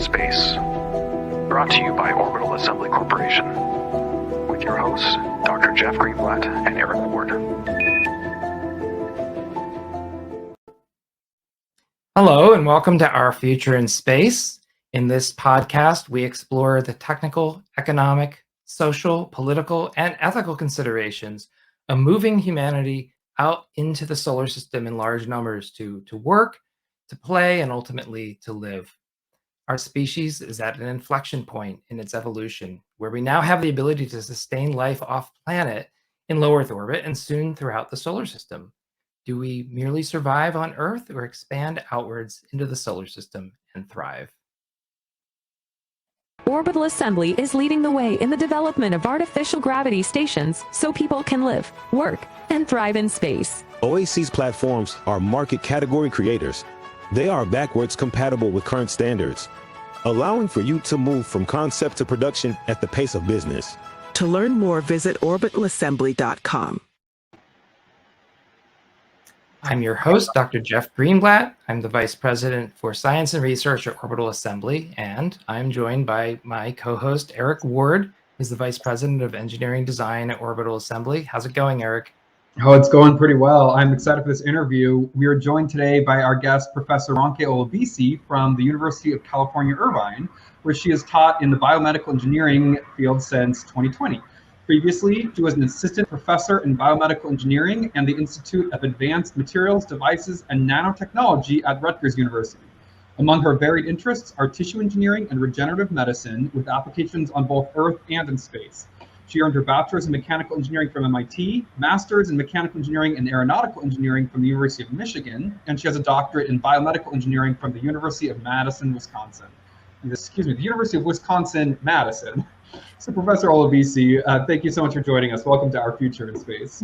Space, brought to you by Orbital Assembly Corporation, with your hosts, Dr. Jeff Greenblatt and Eric Ward. Hello, and welcome to Our Future in Space. In this podcast, we explore the technical, economic, social, political, and ethical considerations of moving humanity out into the solar system in large numbers to work, to play, and ultimately to live. Our species is at an inflection point in its evolution, where we now have the ability to sustain life off-planet in low Earth orbit and soon throughout the solar system. Do we merely survive on Earth or expand outwards into the solar system and thrive? Orbital Assembly is leading the way in the development of artificial gravity stations so people can live, work, and thrive in space. OAC's platforms are market category creators. They are backwards compatible with current standards, allowing for you to move from concept to production at the pace of business. To learn more, visit orbitalassembly.com. I'm your host, Dr. Jeff Greenblatt. I'm the Vice President for Science and Research at Orbital Assembly, and I'm joined by my co-host, Eric Ward, who's the Vice President of Engineering Design at Orbital Assembly. How's it going, Eric? Oh, it's going pretty well. I'm excited for this interview. We are joined today by our guest, Professor Ronke Olabisi from the University of California, Irvine, where she has taught in the biomedical engineering field since 2020. Previously, she was an assistant professor in biomedical engineering and the Institute of Advanced Materials, Devices, and Nanotechnology at Rutgers University. Among her varied interests are tissue engineering and regenerative medicine, with applications on both Earth and in space. She earned her bachelor's in mechanical engineering from MIT, master's in mechanical engineering and aeronautical engineering from the University of Michigan, and she has a doctorate in biomedical engineering from the University of Madison, Wisconsin. The University of Wisconsin-Madison. So Professor Olabisi, thank you so much for joining us. Welcome to Our Future in Space.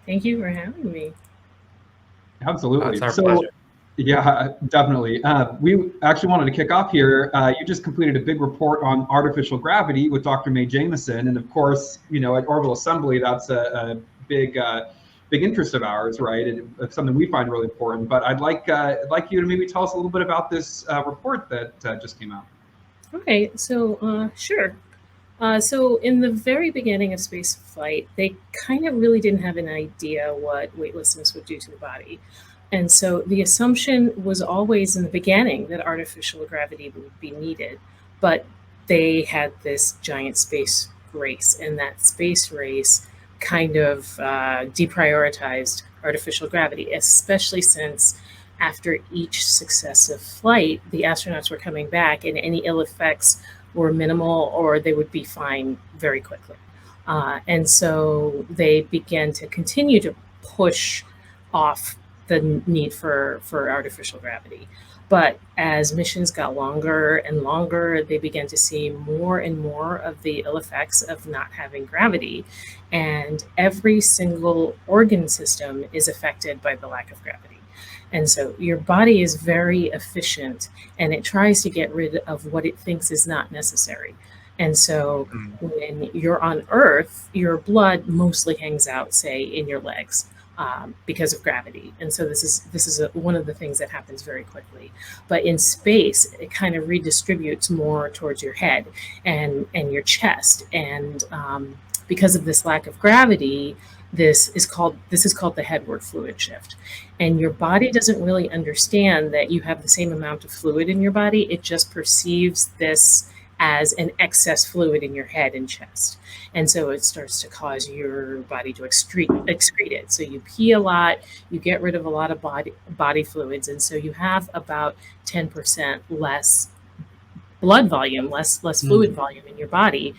Thank you for having me. Absolutely. It's our pleasure. Yeah, definitely. We actually wanted to kick off here. You just completed a big report on artificial gravity with Dr. Mae Jemison, and of course, you know, at Orbital Assembly, that's a big interest of ours, right? It's something we find really important. But I'd like you to maybe tell us a little bit about this report that just came out. Okay, so sure. So in the very beginning of space flight, they kind of really didn't have an idea what weightlessness would do to the body. And so the assumption was always in the beginning that artificial gravity would be needed, but they had this giant space race, and that space race kind of deprioritized artificial gravity, especially since after each successive flight, the astronauts were coming back and any ill effects were minimal or they would be fine very quickly. And so they began to continue to push off the need for artificial gravity. But as missions got longer and longer, they began to see more and more of the ill effects of not having gravity. And every single organ system is affected by the lack of gravity. And so your body is very efficient and it tries to get rid of what it thinks is not necessary. And so when you're on Earth, your blood mostly hangs out, say, in your legs. Because of gravity. And so this is one of the things that happens very quickly. But in space, it kind of redistributes more towards your head and your chest. And because of this lack of gravity, this is called the headward fluid shift. And your body doesn't really understand that you have the same amount of fluid in your body. It just perceives this as an excess fluid in your head and chest. And so it starts to cause your body to excrete it. So you pee a lot, you get rid of a lot of body fluids. And so you have about 10% less blood volume, less fluid volume in your body.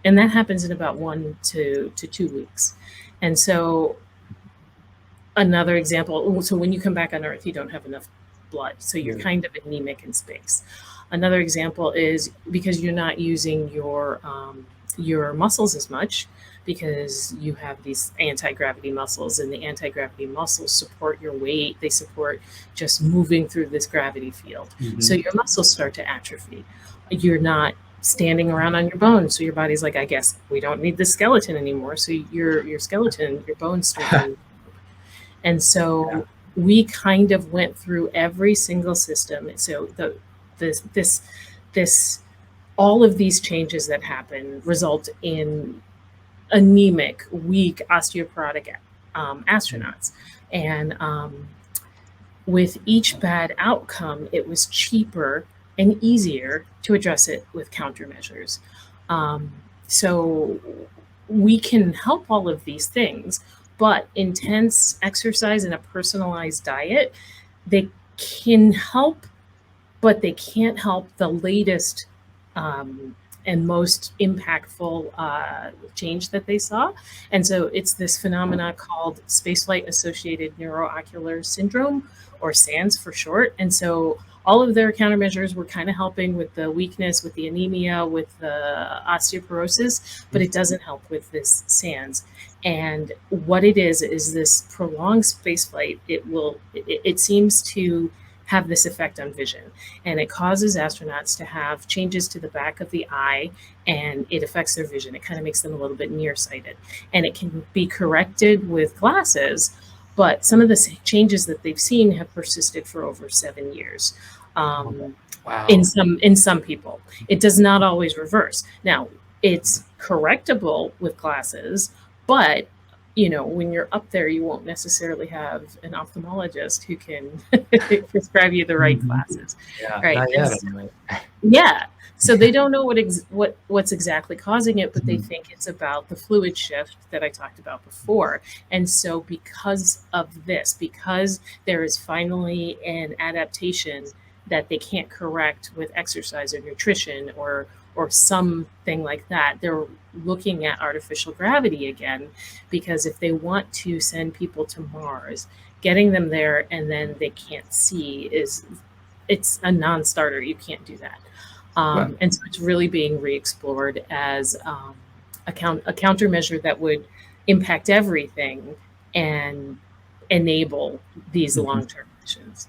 And that happens in about 1 to 2 weeks. And so another example, so when you come back on Earth, you don't have enough blood. So you're kind of anemic in space. Another example is because you're not using your muscles as much, because you have these anti-gravity muscles, and the anti-gravity muscles support your weight. They support just moving through this gravity field. So your muscles start to atrophy. You're not standing around on your bones. So your body's like, I guess we don't need this skeleton anymore. So your skeleton, your bones start to move. And so we kind of went through every single system. So this all of these changes that happen result in anemic, weak, osteoporotic astronauts. And with each bad outcome, it was cheaper and easier to address it with countermeasures. So we can help all of these things, but intense exercise and a personalized diet, they can help, but they can't help the latest and most impactful change that they saw. And so it's this phenomena called spaceflight associated neuroocular syndrome, or SANS for short. And so all of their countermeasures were kind of helping with the weakness, with the anemia, with the osteoporosis, but it doesn't help with this SANS. And what it is this prolonged spaceflight. It seems to have this effect on vision, and it causes astronauts to have changes to the back of the eye, and it affects their vision. It kind of makes them a little bit nearsighted, and it can be corrected with glasses, but some of the changes that they've seen have persisted for over 7 years. Wow. In some people, it does not always reverse. Now, it's correctable with glasses, but when you're up there, you won't necessarily have an ophthalmologist who can prescribe you the right glasses. Yeah, right. not yet, anyway. Yeah. So they don't know what's exactly causing it, but they think it's about the fluid shift that I talked about before. And so because of this, because there is finally an adaptation that they can't correct with exercise or nutrition or something like that, they're looking at artificial gravity again, because if they want to send people to Mars, getting them there and then they can't see it's a non-starter. You can't do that. And so it's really being re-explored as a countermeasure that would impact everything and enable these long-term missions.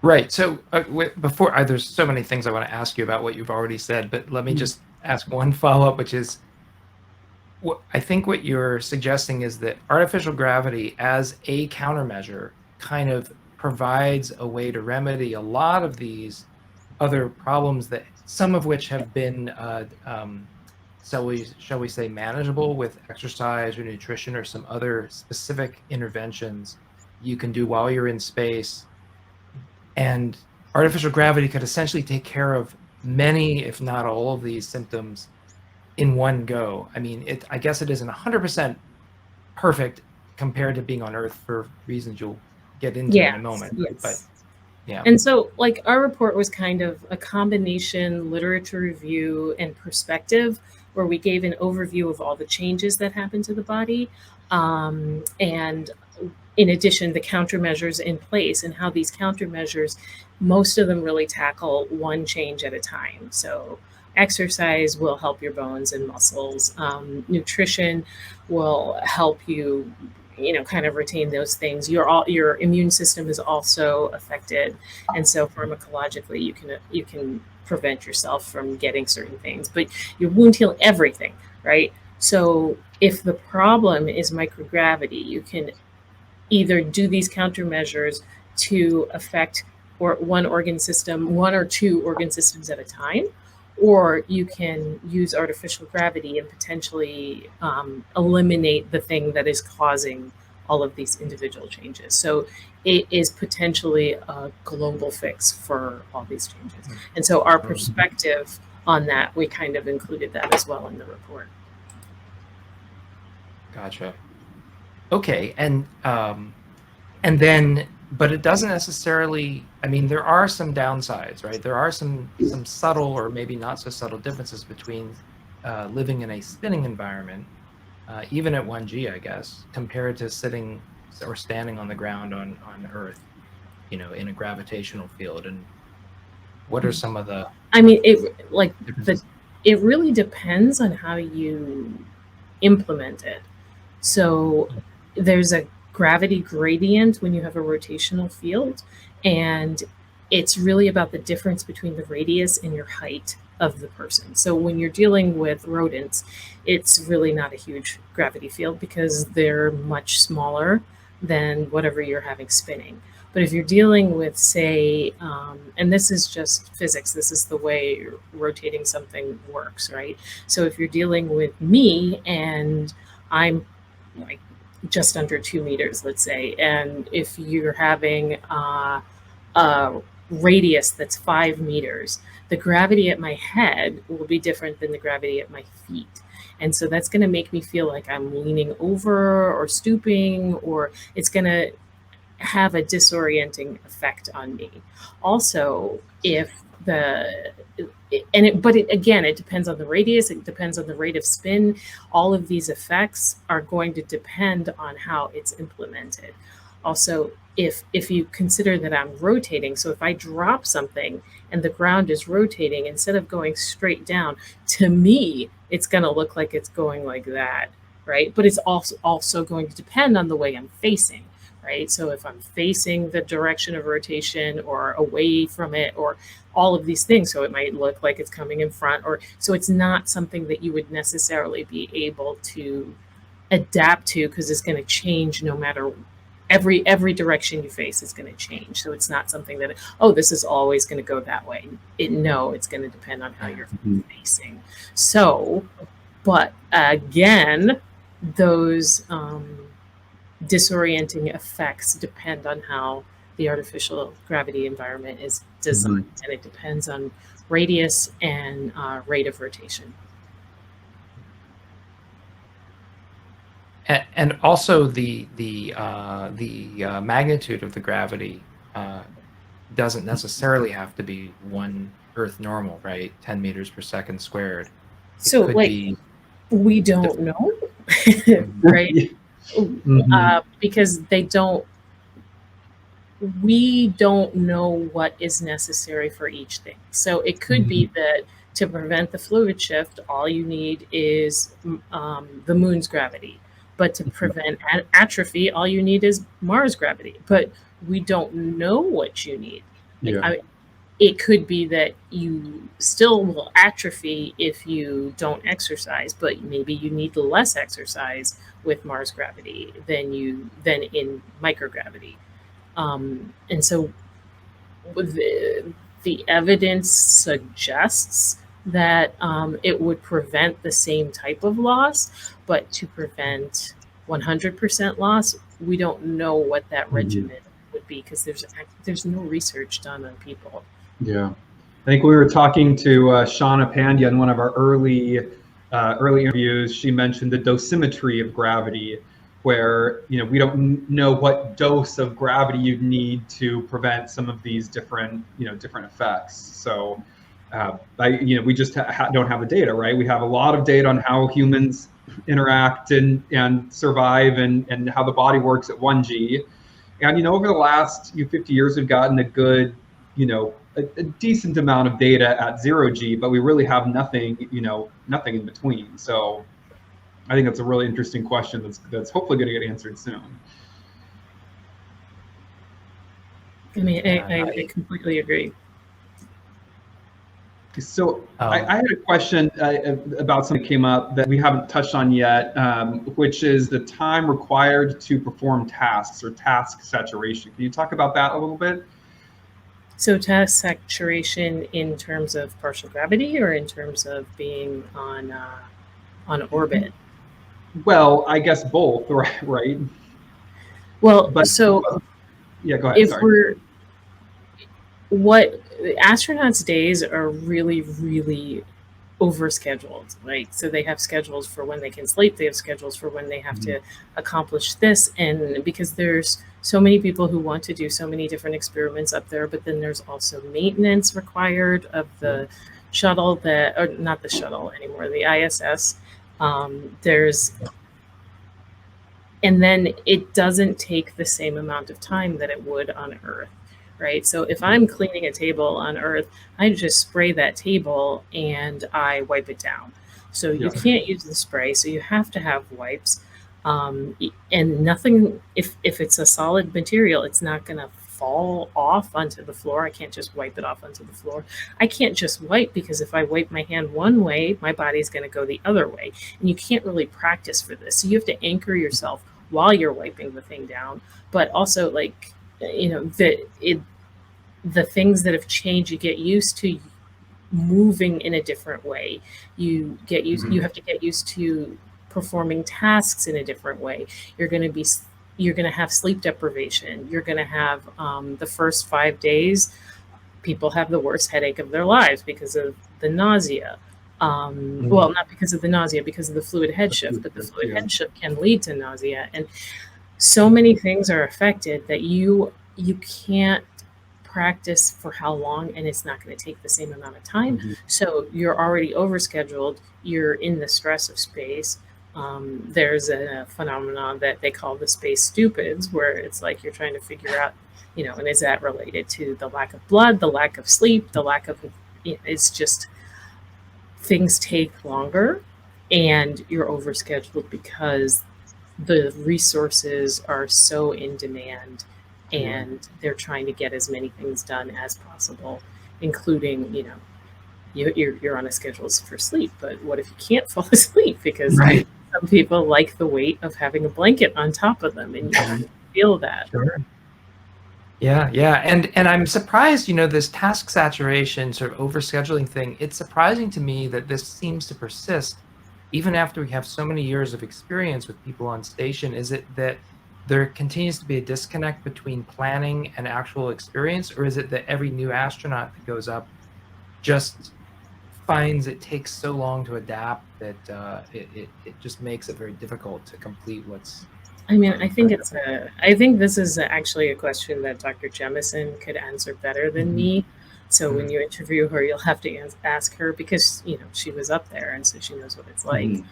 Right. So before there's so many things I want to ask you about what you've already said, but let me just ask one follow-up, which is, I think what you're suggesting is that artificial gravity as a countermeasure kind of provides a way to remedy a lot of these other problems, that some of which have been, shall we say, manageable with exercise or nutrition or some other specific interventions you can do while you're in space. And artificial gravity could essentially take care of many, if not all, of these symptoms in one go. I mean, I guess it isn't 100% perfect compared to being on Earth for reasons you'll get into in a moment. Yes. But yeah. And so, our report was kind of a combination literature review and perspective, where we gave an overview of all the changes that happen to the body, and in addition, the countermeasures in place, and how these countermeasures, most of them really tackle one change at a time. So exercise will help your bones and muscles. Nutrition will help you, kind of retain those things. Your immune system is also affected. And so pharmacologically, you can prevent yourself from getting certain things, but your wound heal everything, right? So if the problem is microgravity, you can either do these countermeasures to affect one or two organ systems at a time, or you can use artificial gravity and potentially eliminate the thing that is causing all of these individual changes. So it is potentially a global fix for all these changes. And so our perspective on that, we kind of included that as well in the report. Gotcha. Okay, and then, but it doesn't necessarily, I mean, there are some downsides, right? There are some subtle or maybe not so subtle differences between living in a spinning environment, even at 1G, I guess, compared to sitting or standing on the ground on Earth, in a gravitational field. And what are some of the... I mean, it really depends on how you implement it. So there's a gravity gradient when you have a rotational field, and it's really about the difference between the radius and your height of the person. So when you're dealing with rodents, it's really not a huge gravity field because they're much smaller than whatever you're having spinning. But if you're dealing with, say, and this is just physics, this is the way rotating something works, right? So if you're dealing with me and I'm like just under 2 meters, let's say, and if you're having a radius that's 5 meters, the gravity at my head will be different than the gravity at my feet. And so that's going to make me feel like I'm leaning over or stooping, or it's going to have a disorienting effect on me. Also, if the again, it depends on the radius, it depends on the rate of spin. All of these effects are going to depend on how it's implemented. Also, if you consider that I'm rotating, so if I drop something and the ground is rotating, instead of going straight down, to me, it's going to look like it's going like that, right? But it's also going to depend on the way I'm facing, right? So if I'm facing the direction of rotation or away from it, or all of these things, so it might look like it's coming in front, or so it's not something that you would necessarily be able to adapt to, because it's going to change no matter every direction you face is going to change. So it's not something that, oh, this is always going to go that way. It's going to depend on how you're facing. So, but again, those disorienting effects depend on how the artificial gravity environment is designed, and it depends on radius and rate of rotation. And also the magnitude of the gravity doesn't necessarily have to be 1 Earth normal, right? 10 meters per second squared. So we don't know, right? Because we don't know what is necessary for each thing. So it could be that to prevent the fluid shift, all you need is the moon's gravity. But to prevent atrophy, all you need is Mars gravity. But we don't know what you need. It could be that you still will atrophy if you don't exercise, but maybe you need less exercise with Mars gravity than in microgravity. And so the evidence suggests that it would prevent the same type of loss, but to prevent 100% loss, we don't know what that regimen would be, because there's no research done on people. Yeah, I think we were talking to Shauna Pandya in one of our early interviews. She mentioned the dosimetry of gravity, where we don't know what dose of gravity you'd need to prevent some of these different effects. So we just don't have the data, right? We have a lot of data on how humans interact and survive, and how the body works at 1G. And over the last 50 years, we've gotten a good, a decent amount of data at 0G, but we really have nothing in between. So I think that's a really interesting question that's hopefully going to get answered soon. I mean, I completely agree. So I had a question about something that came up that we haven't touched on yet, which is the time required to perform tasks, or task saturation. Can you talk about that a little bit? So task saturation in terms of partial gravity, or in terms of being on orbit? Well, I guess both, right? Well, but, so yeah, go ahead. Astronauts' days are really, really overscheduled, right? So they have schedules for when they can sleep, they have schedules for when they have to accomplish this, and because there's so many people who want to do so many different experiments up there, but then there's also maintenance required of the shuttle, or not the shuttle anymore, the ISS. And then it doesn't take the same amount of time that it would on Earth, right? So if I'm cleaning a table on Earth, I just spray that table and I wipe it down. So you can't use the spray, so you have to have wipes. And nothing, if it's a solid material, it's not going to fall off onto the floor. I can't just wipe it off onto the floor. I can't just wipe, because if I wipe my hand one way, my body's going to go the other way. And you can't really practice for this. So you have to anchor yourself while you're wiping the thing down, but also like, you know, the things that have changed, you get used to moving in a different way. You have to get used to performing tasks in a different way. You're going to have sleep deprivation. You're going to have the first 5 days, people have the worst headache of their lives because of the nausea. Well, not because of the nausea, because of the fluid head shift, but the fluid head shift can lead to nausea. And so many things are affected that you can't practice for how long, and it's not going to take the same amount of time. So you're already overscheduled. You're in the stress of space. There's a phenomenon that they call the space stupids, where it's like you're trying to figure out, you know, and is that related to the lack of blood, the lack of sleep, the lack of, you know, it's just things take longer and you're overscheduled because the resources are so in demand and they're trying to get as many things done as possible, including, you know, you're on a schedule for sleep, but what if you can't fall asleep? Because some people like the weight of having a blanket on top of them, and you kind of feel that. Yeah. And I'm surprised, you know, this task saturation, sort of overscheduling thing, it's surprising to me that this seems to persist even after we have so many years of experience with people on station. Is it that there continues to be a disconnect between planning and actual experience, or is it that every new astronaut that goes up just finds it takes so long to adapt that it just makes it very difficult to complete what's... I mean, I think this is actually a question that Dr. Jemison could answer better than me. So when you interview her, you'll have to ask her, because, you know, she was up there and so she knows what it's like.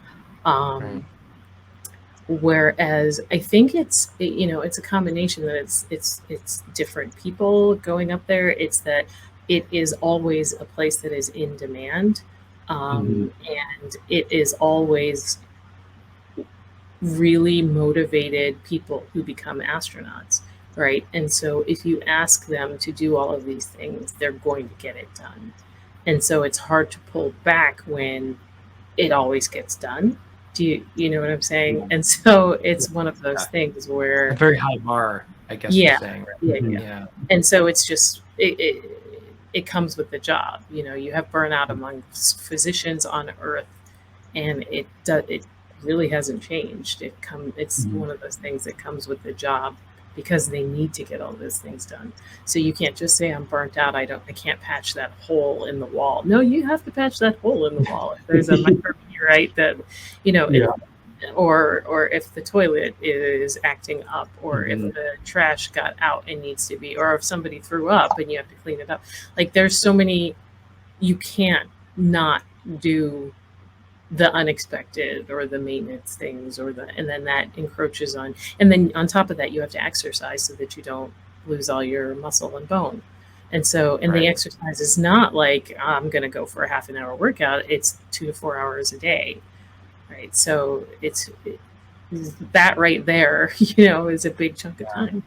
Whereas I think it's a combination that it's different people going up there. It's that it is always a place that is in demand, and it is always really motivated people who become astronauts, right? And so if you ask them to do all of these things, they're going to get it done. And so it's hard to pull back when it always gets done. Do you know what I'm saying? And so it's one of those things where a very high bar, I guess you're saying. Yeah. And so it's just it comes with the job. You know, you have burnout among physicians on Earth, and it really hasn't changed. It's one of those things that comes with the job, because they need to get all those things done. So you can't just say, I'm burnt out, I can't patch that hole in the wall. No, you have to patch that hole in the wall. If there's a micrometeorite that, you know, or if the toilet is acting up, or if the trash got out and needs to be, or if somebody threw up and you have to clean it up. Like, there's so many, you can't not do the unexpected or the maintenance things, and then that encroaches on, and then on top of that, you have to exercise so that you don't lose all your muscle and bone. And so, and the exercise is not like, I'm going to go for a half an hour workout. It's 2 to 4 hours a day. Right. So that right there, you know, is a big chunk of time.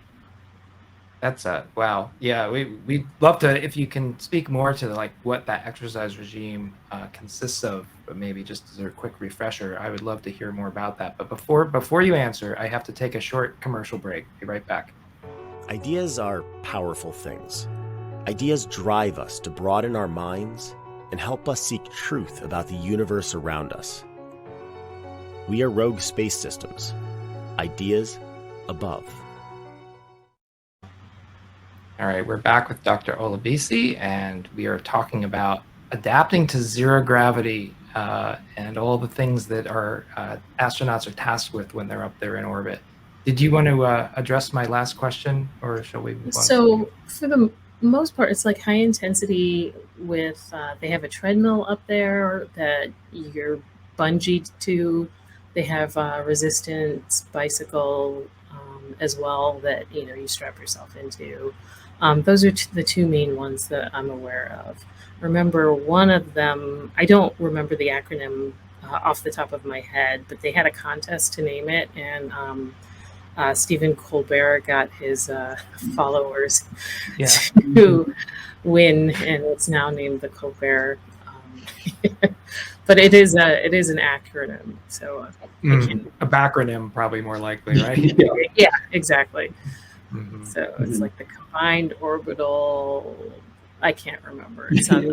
That's wow. Yeah, we'd love to, if you can speak more to like what that exercise regime consists of, but maybe just as a quick refresher, I would love to hear more about that. But before you answer, I have to take a short commercial break. Be right back. Ideas are powerful things. Ideas drive us to broaden our minds and help us seek truth about the universe around us. We are Rogue Space Systems. Ideas above. All right, we're back with Dr. Olabisi, and we are talking about adapting to zero gravity and all the things that our astronauts are tasked with when they're up there in orbit. Did you want to address my last question, or shall we move on? So for the most part, it's like high intensity with, they have a treadmill up there that you're bungeed to. They have a resistance bicycle as well that, you know, you strap yourself into. Those are the two main ones that I'm aware of. Remember one of them, I don't remember the acronym off the top of my head, but they had a contest to name it, and Stephen Colbert got his followers to win, and it's now named the Colbert. but it is an acronym. So a backronym, probably more likely, right? yeah, exactly. Mhm. So it's like the combined orbital. I can't remember. It sounds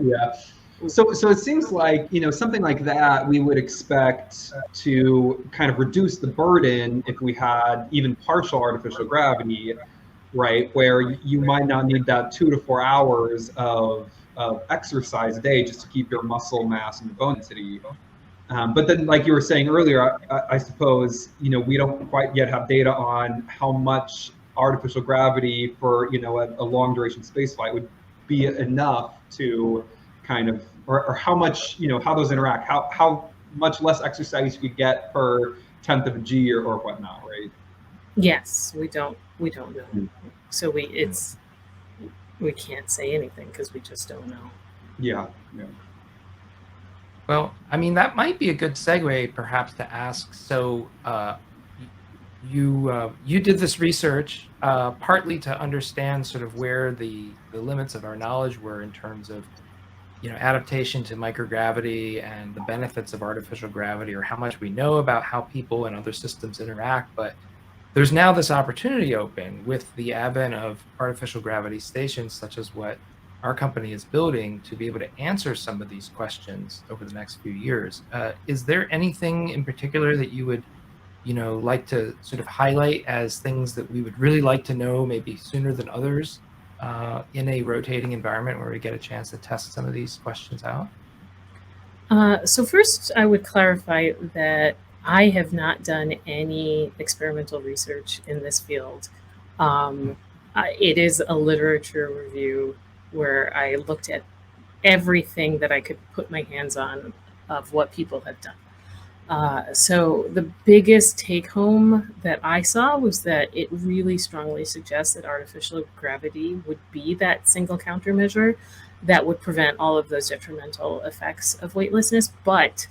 Yeah. So it seems like, something like that we would expect to kind of reduce the burden if we had even partial artificial gravity, right? Where you might not need that 2 to 4 hours of exercise a day just to keep your muscle mass and bone density. But then, like you were saying earlier, I suppose, we don't quite yet have data on how much artificial gravity for, a long duration spaceflight would be enough to kind of, or how much, how those interact, how much less exercise you could get per 10th of a G or whatnot, right? Yes, we don't know. So we can't say anything because we just don't know. Yeah. Well, I mean, that might be a good segue, perhaps, to ask. So, you did this research partly to understand sort of where the limits of our knowledge were in terms of, adaptation to microgravity and the benefits of artificial gravity, or how much we know about how people and other systems interact. But there's now this opportunity open with the advent of artificial gravity stations, such as what our company is building, to be able to answer some of these questions over the next few years. Is there anything in particular that you would, like to sort of highlight as things that we would really like to know, maybe sooner than others, in a rotating environment where we get a chance to test some of these questions out? So first, I would clarify that I have not done any experimental research in this field. It is a literature review where I looked at everything that I could put my hands on of what people have done. So the biggest take home that I saw was that it really strongly suggests that artificial gravity would be that single countermeasure that would prevent all of those detrimental effects of weightlessness. But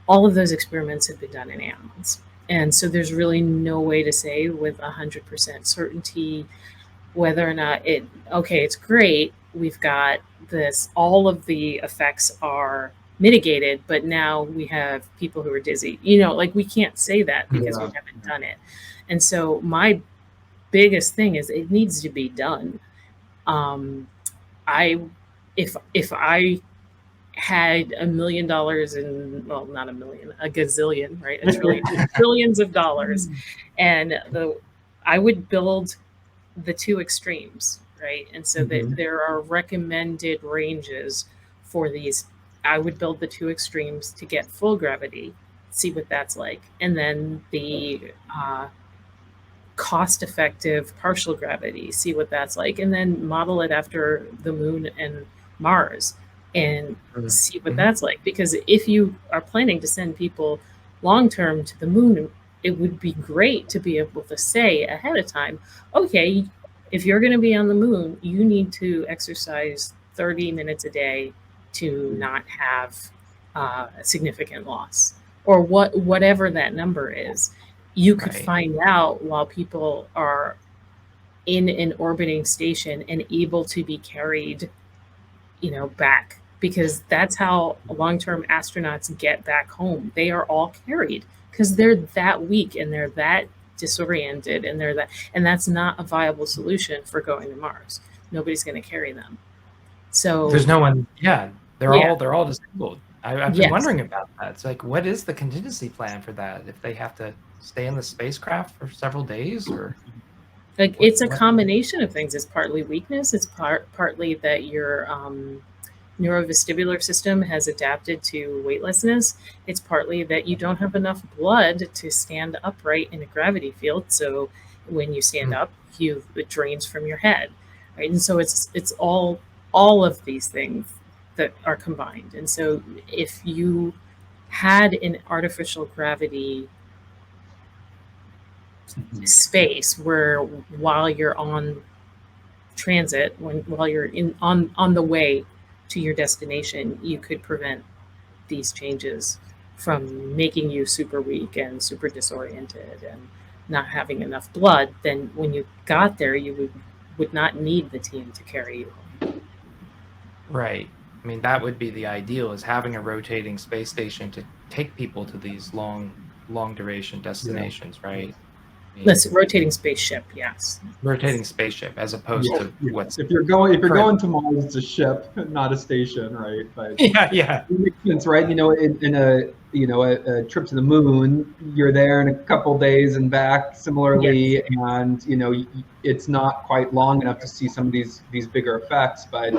all of those experiments have been done in animals. And so there's really no way to say with 100% certainty whether or not it's great. We've got this, all of the effects are mitigated, but now we have people who are dizzy. Like we can't say that because we haven't done it. And so my biggest thing is it needs to be done. If I had $1 million not a million, a gazillion, right? A trillion, trillions of dollars. And I would build the two extremes, right? And so that there are recommended ranges for these. I would build the two extremes to get full gravity, see what that's like. And then the cost-effective partial gravity, see what that's like. And then model it after the moon and Mars and see what that's like. Because if you are planning to send people long-term to the moon, it would be great to be able to say ahead of time, okay, if you're going to be on the moon, you need to exercise 30 minutes a day to not have significant loss, or whatever that number is. You could find out while people are in an orbiting station and able to be carried, back, because that's how long-term astronauts get back home. They are all carried because they're that weak and they're that disoriented and that's not a viable solution for going to Mars. Nobody's going to carry them. So there's no one. Yeah, they're all disabled. I've been wondering about that. It's like, what is the contingency plan for that if they have to stay in the spacecraft for several days, or? Like it's a combination of things. It's partly weakness. It's partly that your neurovestibular system has adapted to weightlessness. It's partly that you don't have enough blood to stand upright in a gravity field. So when you stand up, it drains from your head, right? And so it's all of these things that are combined. And so if you had an artificial gravity space where while you're on transit, while you're on the way to your destination, you could prevent these changes from making you super weak and super disoriented and not having enough blood, then when you got there, you would not need the team to carry you home. Right. I mean, that would be the ideal, is having a rotating space station to take people to these long duration destinations, right? I mean, That's a rotating spaceship, yes. rotating spaceship, as opposed to what's if you're going to Mars, it's a ship, not a station, right? But yeah. It makes sense, right? You know, in a trip to the moon, you're there in a couple days and back. Similarly, Yes. and it's not quite long enough to see some of these bigger effects. But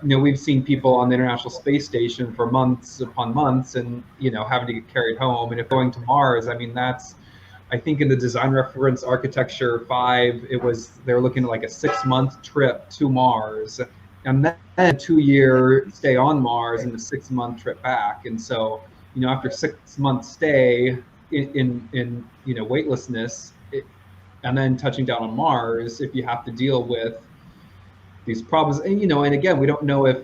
we've seen people on the International Space Station for months upon months, and having to get carried home. And if going to Mars, I mean, I think in the design reference architecture 5, they were looking at like a 6-month trip to Mars, and then a 2-year stay on Mars and a 6-month trip back. And so, after 6-month stay in weightlessness, and then touching down on Mars, if you have to deal with these problems, and again, we don't know if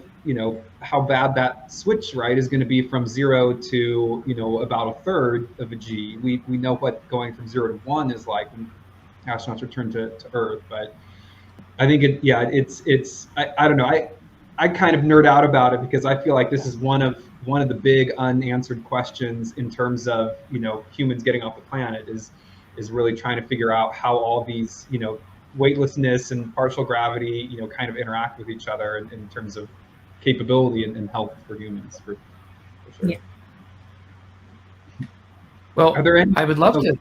how bad that switch, right, is going to be from 0 to about 1/3 of a G. We know what going from 0 to 1 is like when astronauts return to Earth, but I think it's I don't know, I kind of nerd out about it because I feel like this is one of the big unanswered questions in terms of humans getting off the planet, is really trying to figure out how all these weightlessness and partial gravity kind of interact with each other in terms of capability and health for humans, for sure. Yeah. Well, Are there any? I would love to.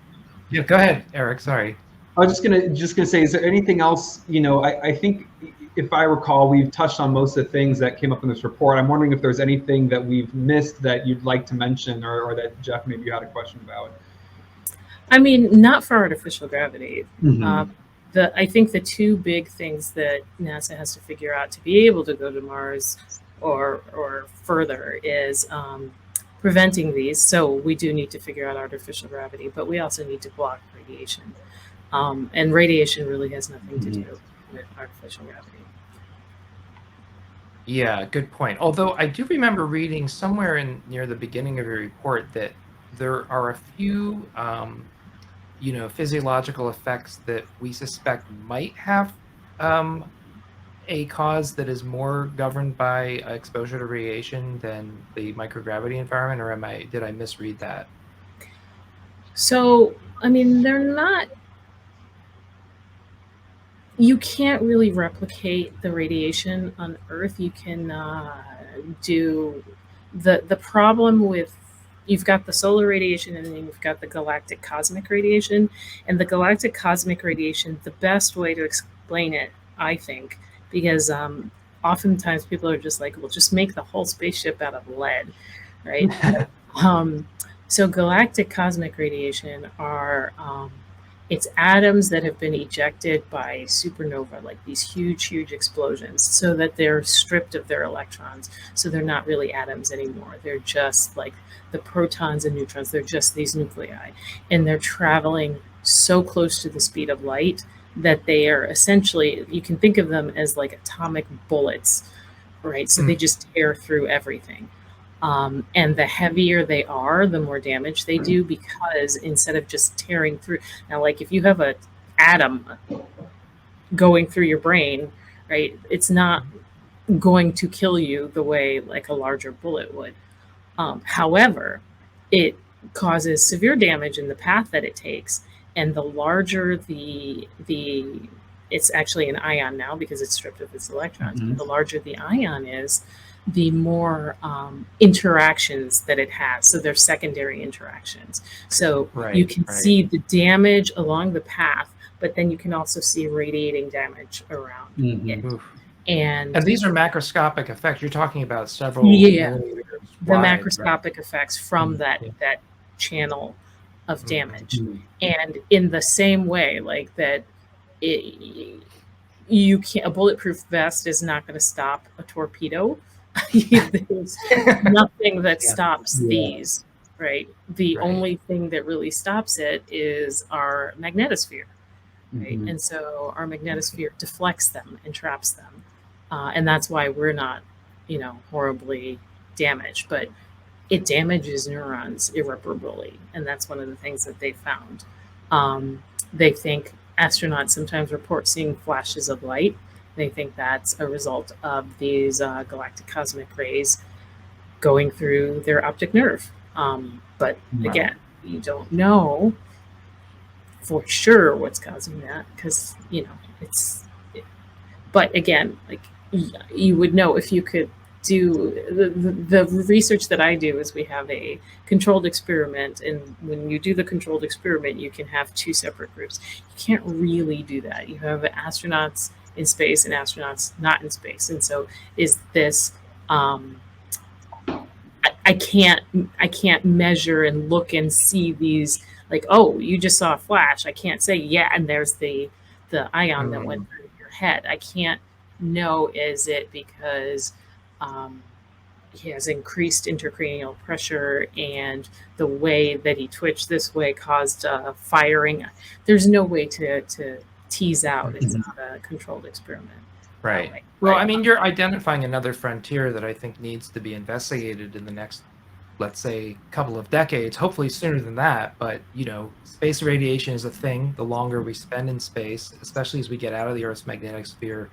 Yeah, go ahead, Eric. Sorry. I was just gonna say, is there anything else? I think, if I recall, we've touched on most of the things that came up in this report. I'm wondering if there's anything that we've missed that you'd like to mention, or that Jeff, maybe you had a question about. I mean, not for artificial gravity. Mm-hmm. I think the two big things that NASA has to figure out to be able to go to Mars or further is preventing these. So we do need to figure out artificial gravity, but we also need to block radiation. And radiation really has nothing to do with artificial gravity. Yeah, good point. Although I do remember reading somewhere near the beginning of your report that there are a few physiological effects that we suspect might have a cause that is more governed by exposure to radiation than the microgravity environment, or did I misread that? So, I mean, you can't really replicate the radiation on Earth. You can do the problem with, you've got the solar radiation and then you've got the galactic cosmic radiation. And the galactic cosmic radiation, the best way to explain it, I think, because oftentimes people are just like, well, just make the whole spaceship out of lead, right? So galactic cosmic radiation are, it's atoms that have been ejected by supernova, like these huge explosions, so that they're stripped of their electrons. So they're not really atoms anymore. They're just like the protons and neutrons. They're just these nuclei. And they're traveling so close to the speed of light that they are essentially, you can think of them as like atomic bullets, right? So they just tear through everything. And the heavier they are, the more damage they do, because instead of just tearing through, now, like if you have an atom going through your brain, right, it's not going to kill you the way like a larger bullet would. However, it causes severe damage in the path that it takes, and the larger it's actually an ion now because it's stripped of its electrons. Mm-hmm. The larger the ion is, the more interactions that it has. So they're secondary interactions. So you can see the damage along the path, but then you can also see radiating damage around it. And these are macroscopic effects. You're talking about several millimeters wide, macroscopic effects from that channel of damage. And in the same way, like that, you can't, a bulletproof vest is not going to stop a torpedo. There's nothing that stops these, right? The only thing that really stops it is our magnetosphere, right? And so our magnetosphere deflects them and traps them. And that's why we're not, horribly damaged, but it damages neurons irreparably. And that's one of the things that they found. They think astronauts sometimes report seeing flashes of light, They think that's a result of these galactic cosmic rays going through their optic nerve. But again, you don't know for sure what's causing that, because but again, like, you would know if you could do the research that I do is we have a controlled experiment, and when you do the controlled experiment, you can have two separate groups. You can't really do that. You have astronauts in space and astronauts not in space, and so is this I can't measure and look and see these, like, oh, you just saw a flash. I can't say, yeah, and there's the ion that went through your head. I can't know, is it because he has increased intracranial pressure and the way that he twitched this way caused firing. There's no way to tease out. It's not a controlled experiment. Right. Well, I mean, you're identifying another frontier that I think needs to be investigated in the next, let's say, couple of decades, hopefully sooner than that. But, space radiation is a thing. The longer we spend in space, especially as we get out of the Earth's magnetosphere,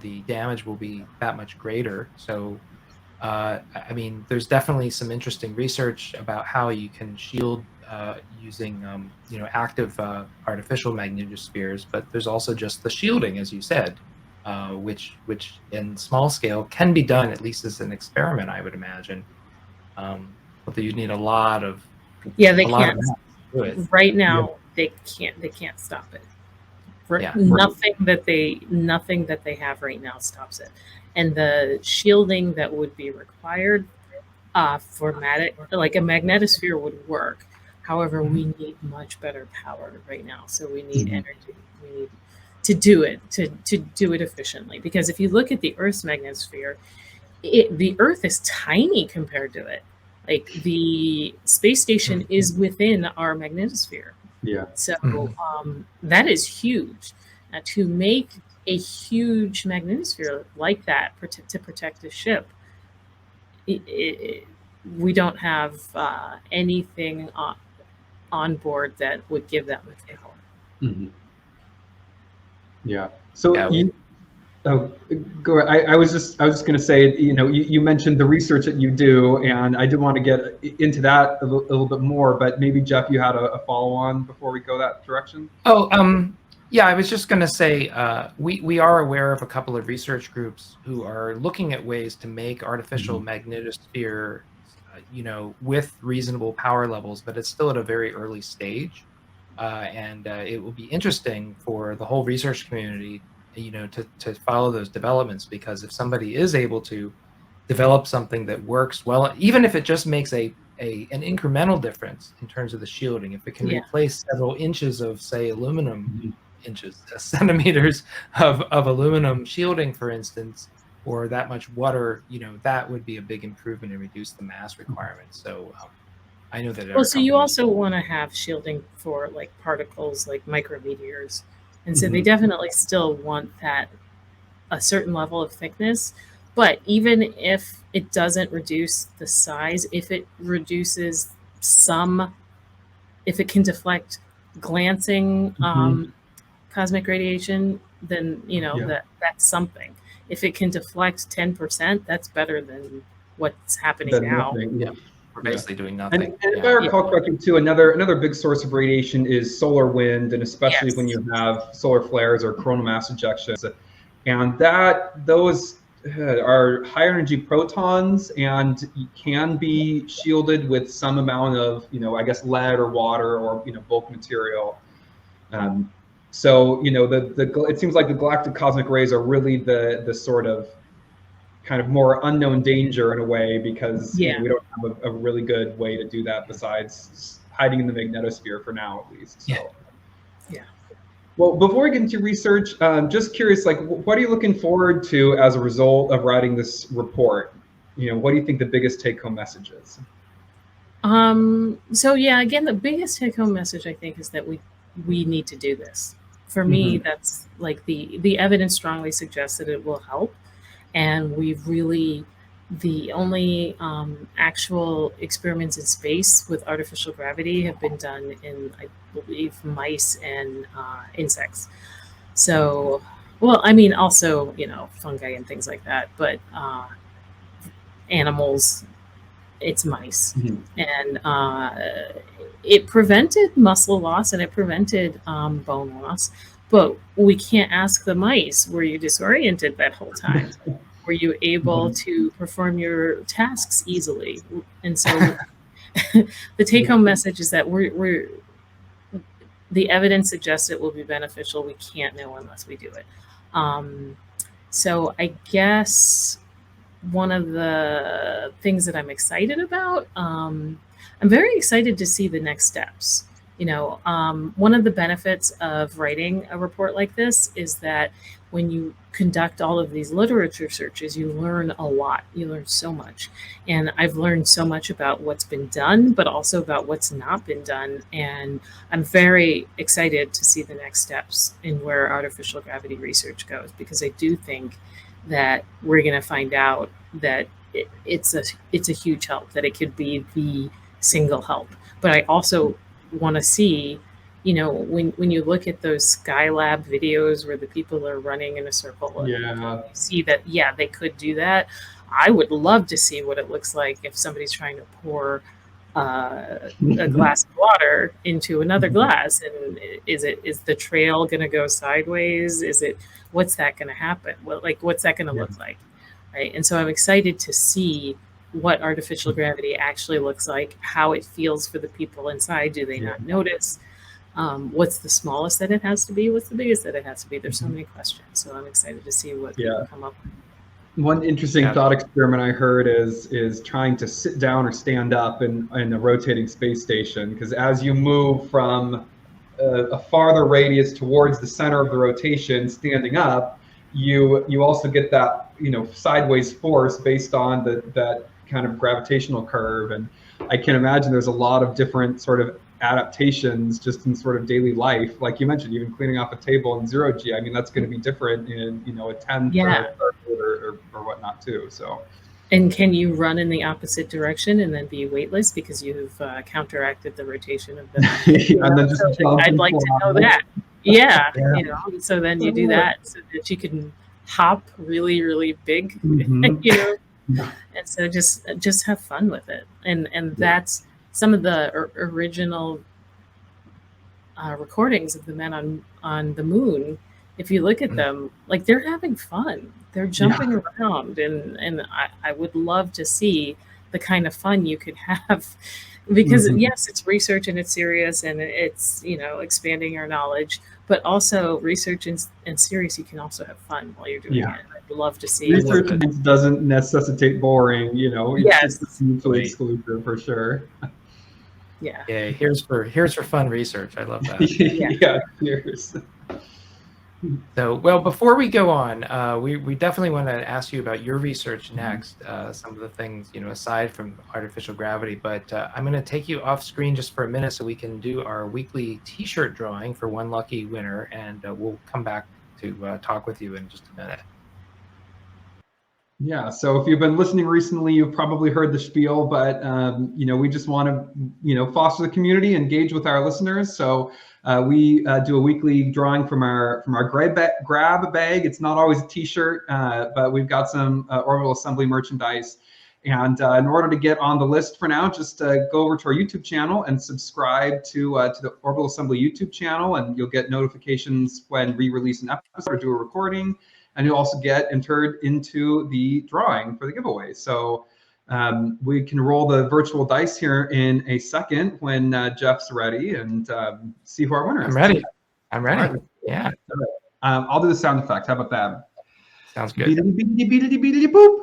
the damage will be that much greater. So, I mean, there's definitely some interesting research about how you can shield using, active artificial magnetospheres, but there's also just the shielding, as you said, which in small scale can be done, at least as an experiment, I would imagine. But you need a lot of they can't do it right now. Yeah. They can't stop it. Nothing that they have right now stops it, and the shielding that would be required for like a magnetosphere would work. However, we need much better power right now, so we need energy. We need to do it to do it efficiently, because if you look at the Earth's magnetosphere, the Earth is tiny compared to it. Like, the space station is within our magnetosphere. Yeah. So that is huge. To make a huge magnetosphere like that to protect a ship, we don't have anything on board that would give that much power. Mm-hmm. Yeah. So go ahead. I was just going to say, you mentioned the research that you do, and I did want to get into that a little bit more, but maybe Jeff, you had a follow on before we go that direction. Yeah, I was just going to say, we are aware of a couple of research groups who are looking at ways to make artificial magnetosphere, with reasonable power levels, but it's still at a very early stage. And it will be interesting for the whole research community, to follow those developments, because if somebody is able to develop something that works well, even if it just makes an incremental difference in terms of the shielding, if it can replace several inches of, say, aluminum centimeters of aluminum shielding, for instance, or that much water, that would be a big improvement and reduce the mass requirements. So I know that. So you also want to have shielding for, like, particles like micrometeors, and so they definitely still want that a certain level of thickness. But even if it doesn't reduce the size, if it reduces if it can deflect glancing cosmic radiation, then that's something. If it can deflect 10%, that's better than what's happening now. We're basically doing nothing. And if I recall correctly, too, another big source of radiation is solar wind, and especially when you have solar flares or coronal mass ejections, and those are high energy protons and can be shielded with some amount of, I guess, lead or water or bulk material. So it seems like the galactic cosmic rays are really the sort of kind of more unknown danger in a way, because we don't have a really good way to do that besides hiding in the magnetosphere for now, at least. So. Yeah. Well, before we get into research, just curious, like, what are you looking forward to as a result of writing this report? What do you think the biggest take-home message is? So again, the biggest take-home message, I think, is that we need to do this. For me, that's like the evidence strongly suggests that it will help. And the only actual experiments in space with artificial gravity have been done in, I believe, mice and insects. So Well, I mean, also, fungi and things like that, but animals, it's mice. And it prevented muscle loss and it prevented bone loss. But we can't ask the mice, were you disoriented that whole time? Were you able to perform your tasks easily? And so the take-home message is that the evidence suggests it will be beneficial. We can't know unless we do it. So I guess one of the things that I'm excited about, I'm very excited to see the next steps. One of the benefits of writing a report like this is that when you conduct all of these literature searches, you learn a lot. You learn so much. And I've learned so much about what's been done, but also about what's not been done. And I'm very excited to see the next steps in where artificial gravity research goes, because I do think that we're going to find out that it's a huge help, that it could be the single help. But I also want to see, when you look at those Skylab videos where the people are running in a circle, and you see that, they could do that. I would love to see what it looks like if somebody's trying to pour a glass of water into another glass, and is the trail going to go sideways? What's that going to happen? What's that going to look like? Right. And so I'm excited to see what artificial gravity actually looks like, how it feels for the people inside. Do they not notice? What's the smallest that it has to be? What's the biggest that it has to be? There's so many questions. So I'm excited to see what people come up with. One interesting thought experiment I heard is trying to sit down or stand up in a rotating space station, because as you move from a farther radius towards the center of the rotation, standing up, you also get that sideways force based on that kind of gravitational curve. And I can imagine there's a lot of different sort of adaptations just in sort of daily life, like you mentioned, even cleaning off a table in 0G. I mean, that's going to be different in a 10th or whatnot too. So, and can you run in the opposite direction and then be weightless because you've counteracted the rotation of the and then just I'd like to know that. So then you do that so that you can hop really, really big, and so just have fun with it. And that's some of the original recordings of the men on the moon. If you look at them, like, they're having fun, they're jumping around, and I would love to see the kind of fun you could have, because yes, it's research and it's serious and it's expanding our knowledge, but also research and serious, you can also have fun while you're doing it. I'd love to see research doesn't necessitate boring, it's just mutually exclusive for sure. Yeah, here's for fun research. I love that. Cheers. So, well, before we go on, we definitely want to ask you about your research next, some of the things, aside from artificial gravity, but I'm going to take you off screen just for a minute so we can do our weekly t-shirt drawing for one lucky winner, and we'll come back to talk with you in just a minute. Yeah, so if you've been listening recently, you've probably heard the spiel, but we just want to foster the community, engage with our listeners. So we do a weekly drawing from our grab bag. It's not always a t-shirt, but we've got some Orbital Assembly merchandise. And in order to get on the list for now, just go over to our YouTube channel and subscribe to the Orbital Assembly YouTube channel, and you'll get notifications when we release an episode or do a recording. And you'll also get entered into the drawing for the giveaway. So we can roll the virtual dice here in a second when Jeff's ready, and see who our winner is. I'm ready. Right. Yeah. I'll do the sound effect. How about that? Sounds good. Boop.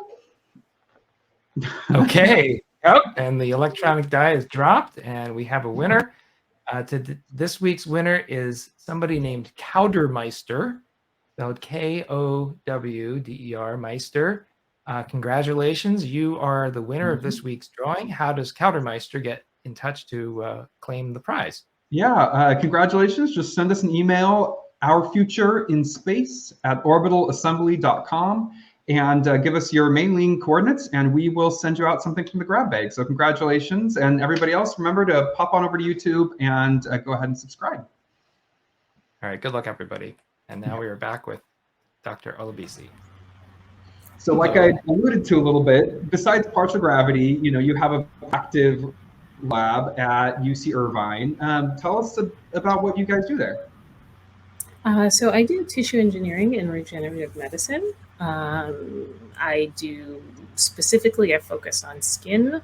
Okay. And the electronic die is dropped, and we have a winner. This week's winner is somebody named Kaudermeister. Spelled Kowder Meister. Congratulations, you are the winner of this week's drawing. How does Kaudermeister get in touch to claim the prize? Yeah, congratulations. Just send us an email, ourfutureinspace@orbitalassembly.com, and give us your mailing coordinates, and we will send you out something from the grab bag. So congratulations, and everybody else, remember to pop on over to YouTube and go ahead and subscribe. All right, good luck, everybody. And now we are back with Dr. Olabisi. So like I alluded to a little bit, besides partial gravity, you have an active lab at UC Irvine. Tell us about what you guys do there. So I do tissue engineering and regenerative medicine. I focus on skin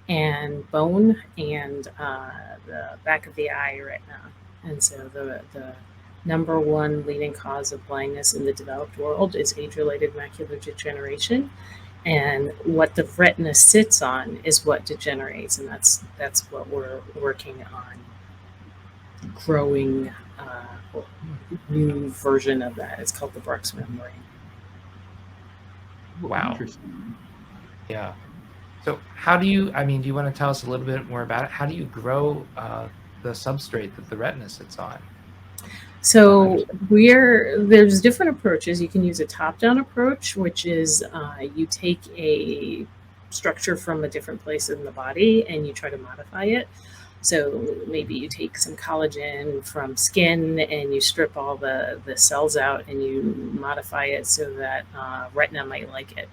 and bone and the back of the eye retina. And so the number one leading cause of blindness in the developed world is age-related macular degeneration. And what the retina sits on is what degenerates, and that's what we're working on growing new version of that. It's called the Bruch's membrane. Wow. Interesting. Yeah. So how do you want to tell us a little bit more about it? How do you grow the substrate that the retina sits on? So there's different approaches. You can use a top-down approach, which is you take a structure from a different place in the body and you try to modify it. So maybe you take some collagen from skin and you strip all the cells out and you modify it so that retina might like it.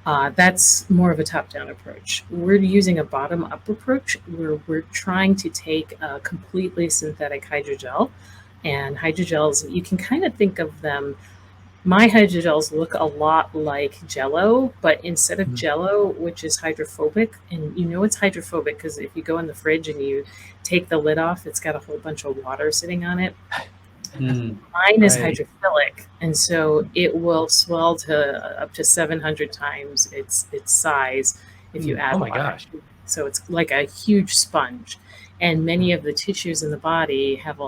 That's more of a top-down approach. We're using a bottom-up approach where we're trying to take a completely synthetic hydrogel. And hydrogels, you can kind of think of them, my hydrogels look a lot like Jell-O, but instead of Jell-O, which is hydrophobic, and it's hydrophobic because if you go in the fridge and you take the lid off, it's got a whole bunch of water sitting on it. Mine is hydrophilic, and so it will swell to up to 700 times its size if you add water. Gosh. So it's like a huge sponge. And many of the tissues in the body have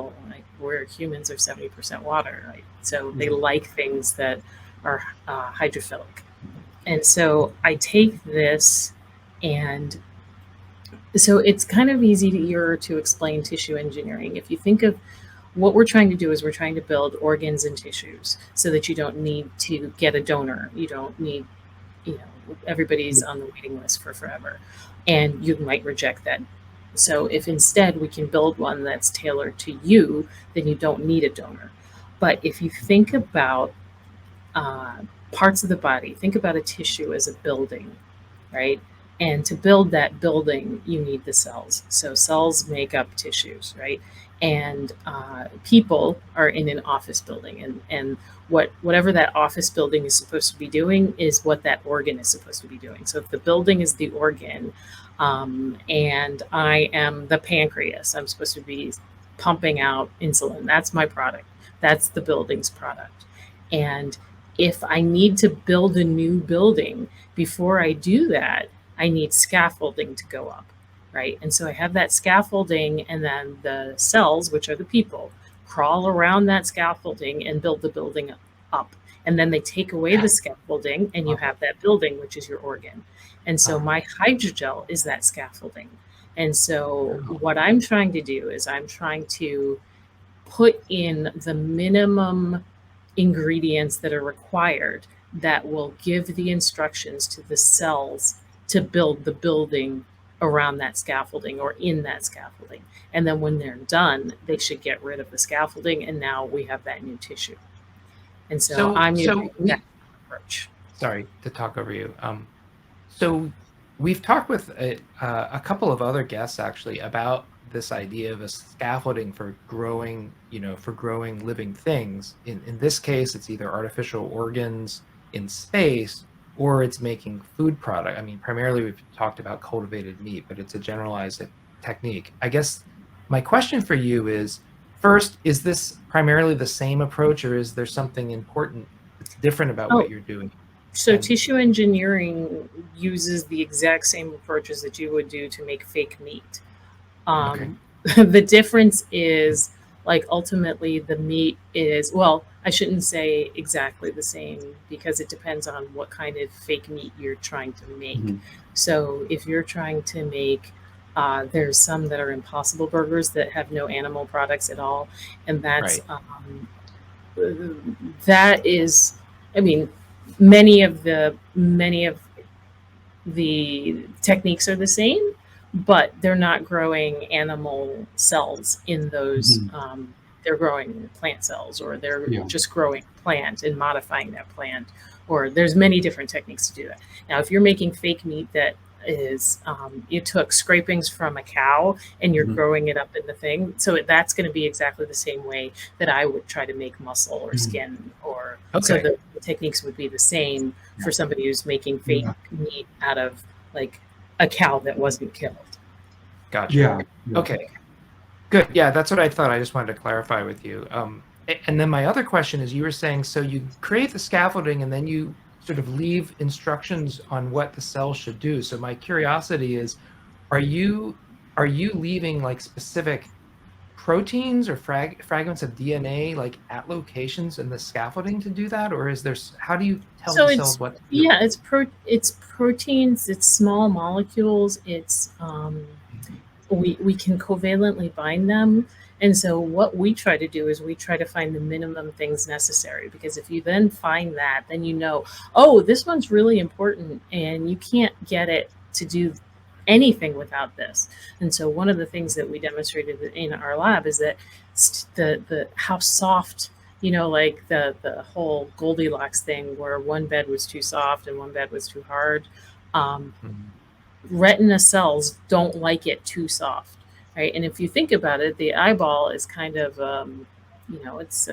where humans are 70% water, right? So they like things that are hydrophilic. And so I take this, and so it's kind of easier to explain tissue engineering. If you think of what we're trying to do is we're trying to build organs and tissues so that you don't need to get a donor. You don't need, everybody's on the waiting list for forever. And you might reject that. So if instead we can build one that's tailored to you, then you don't need a donor. But if you think about parts of the body, think about a tissue as a building, right? And to build that building, you need the cells. So cells make up tissues, right? And people are in an office building, and whatever that office building is supposed to be doing is what that organ is supposed to be doing. So if the building is the organ, and I am the pancreas, I'm supposed to be pumping out insulin. That's my product. That's the building's product. And if I need to build a new building, before I do that, I need scaffolding to go up, right? And so I have that scaffolding, and then the cells, which are the people, crawl around that scaffolding and build the building up. And then they take away the scaffolding, and you have that building, which is your organ. And so my hydrogel is that scaffolding. And so what I'm trying to do is I'm trying to put in the minimum ingredients that are required that will give the instructions to the cells to build the building around that scaffolding or in that scaffolding. And then when they're done, they should get rid of the scaffolding, and now we have that new tissue. And so I'm using that approach. Sorry to talk over you. So we've talked with a couple of other guests actually about this idea of a scaffolding for growing, living things. In this case, it's either artificial organs in space or it's making food product. I mean, primarily we've talked about cultivated meat, but it's a generalized technique. I guess my question for you is, first, is this primarily the same approach, or is there something important that's different about what you're doing? So tissue engineering uses the exact same approaches that you would do to make fake meat. The difference is, ultimately the meat is, well, I shouldn't say exactly the same because it depends on what kind of fake meat you're trying to make. So if you're trying to make, there's some that are Impossible Burgers that have no animal products at all. And that's, that is, I mean, many of the techniques are the same, but they're not growing animal cells in those they're growing plant cells, or they're Yeah. just growing a plant and modifying that plant, or there's many different techniques to do that. Now, if you're making fake meat that is you took scrapings from a cow and you're growing it up in the thing, so that's going to be exactly the same way that I would try to make muscle or skin, or so Okay. the techniques would be the same for somebody who's making fake meat out of like a cow that wasn't killed. Gotcha. Yeah. Okay. Good. Yeah, that's what I thought. I just wanted to clarify with you. And then my other question is, you were saying, so you create the scaffolding and then you sort of leave instructions on what the cell should do. So my curiosity is, are you leaving like specific proteins or fragments of DNA like at locations in the scaffolding to do that, or is there? How do you tell So the it's cells what to do? yeah, it's proteins, it's small molecules, it's we can covalently bind them. And so what we try to do is we try to find the minimum things necessary, because if you then find that, then you know, oh, this one's really important and you can't get it to do anything without this. And so one of the things that we demonstrated in our lab is that the how soft, you know, like the whole Goldilocks thing where one bed was too soft and one bed was too hard. Retina cells don't like it too soft, right? And if you think about it, the eyeball is kind of, you know, it's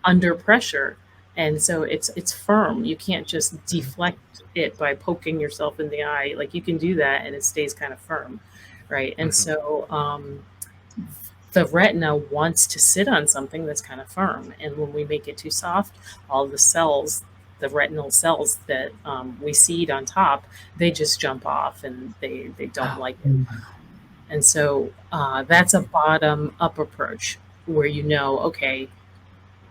under pressure. And so it's firm. You can't just deflect it by poking yourself in the eye. Like you can do that and it stays kind of firm, right? And so the retina wants to sit on something that's kind of firm. And when we make it too soft, all the cells, the retinal cells that we seed on top, they just jump off and they don't like it. And so that's a bottom up approach where you know, okay,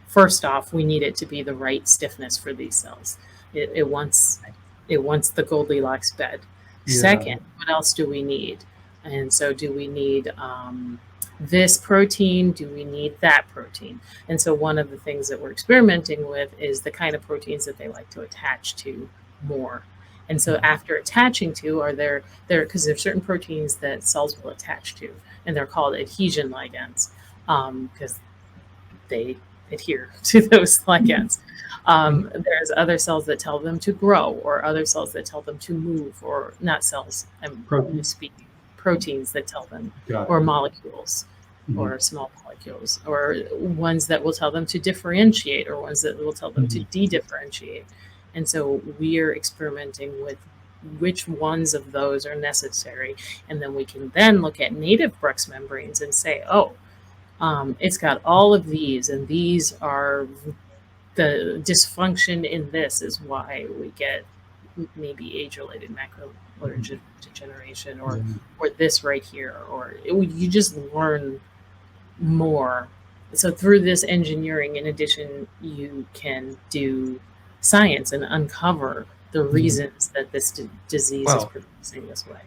first off, we need it to be the right stiffness for these cells. It wants the Goldilocks bed. Yeah. Second, what else do we need? And so do we need this protein? Do we need that protein? And so one of the things that we're experimenting with is the kind of proteins that they like to attach to more. And so after attaching to, are there because there's certain proteins that cells will attach to, and they're called adhesion ligands because they adhere to those ligands. There's other cells that tell them to grow, or other cells that tell them to move, or not cells, I'm speaking proteins that tell them, or molecules, or small molecules, or ones that will tell them to differentiate, or ones that will tell them to de-differentiate. And so we're experimenting with which ones of those are necessary. And then we can then look at native Bruch's membranes and say, oh, it's got all of these, and these are the dysfunction in this is why we get maybe age-related macular degeneration, or this right here, or you just learn more. So through this engineering, in addition, you can do science and uncover the reasons that this disease is progressing this way.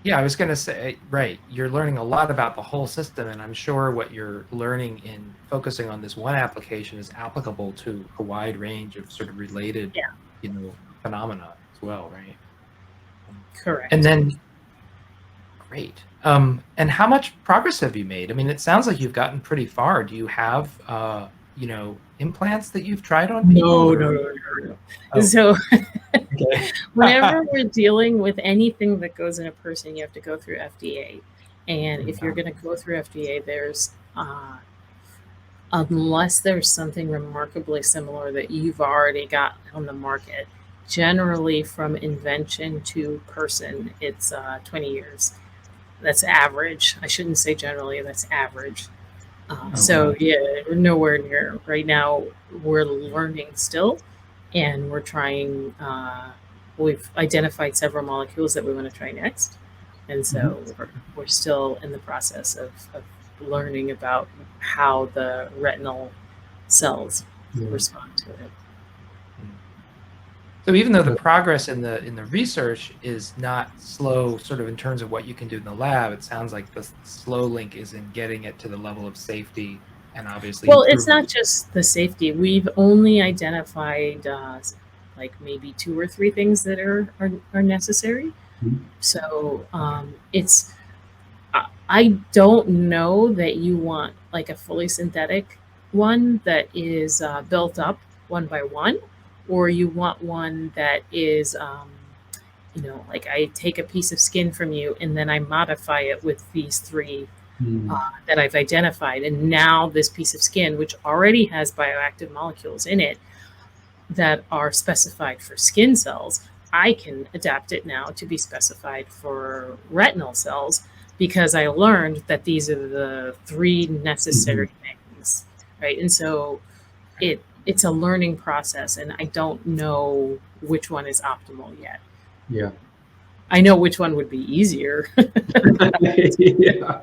Yeah, I was going to say, right, you're learning a lot about the whole system, and I'm sure what you're learning in focusing on this one application is applicable to a wide range of sort of related, you know, phenomena as well, right? Correct. And then, great. And how much progress have you made? I mean, it sounds like you've gotten pretty far. Do you have, you know, implants that you've tried on people? No. Oh. So whenever we're dealing with anything that goes in a person, you have to go through FDA. And if you're going to go through FDA, there's, unless there's something remarkably similar that you've already got on the market, generally from invention to person, it's 20 years. That's average. I shouldn't say generally, that's average. So yeah, we're nowhere near. Right now, we're learning still, and we're trying, we've identified several molecules that we want to try next. And so we're still in the process of learning about how the retinal cells respond to it. So even though the progress in the research is not slow, sort of in terms of what you can do in the lab, it sounds like the slow link is in getting it to the level of safety, and obviously. Well, it's not just the safety. We've only identified like maybe 2 or 3 things that are necessary. So it's. I don't know that you want like a fully synthetic one that is built up one by one, or you want one that is, like I take a piece of skin from you and then I modify it with these three that I've identified. And now this piece of skin, which already has bioactive molecules in it that are specified for skin cells, I can adapt it now to be specified for retinal cells because I learned that these are the three necessary things, right? And so it's a learning process, and I don't know which one is optimal yet. Yeah. I know which one would be easier. Yeah.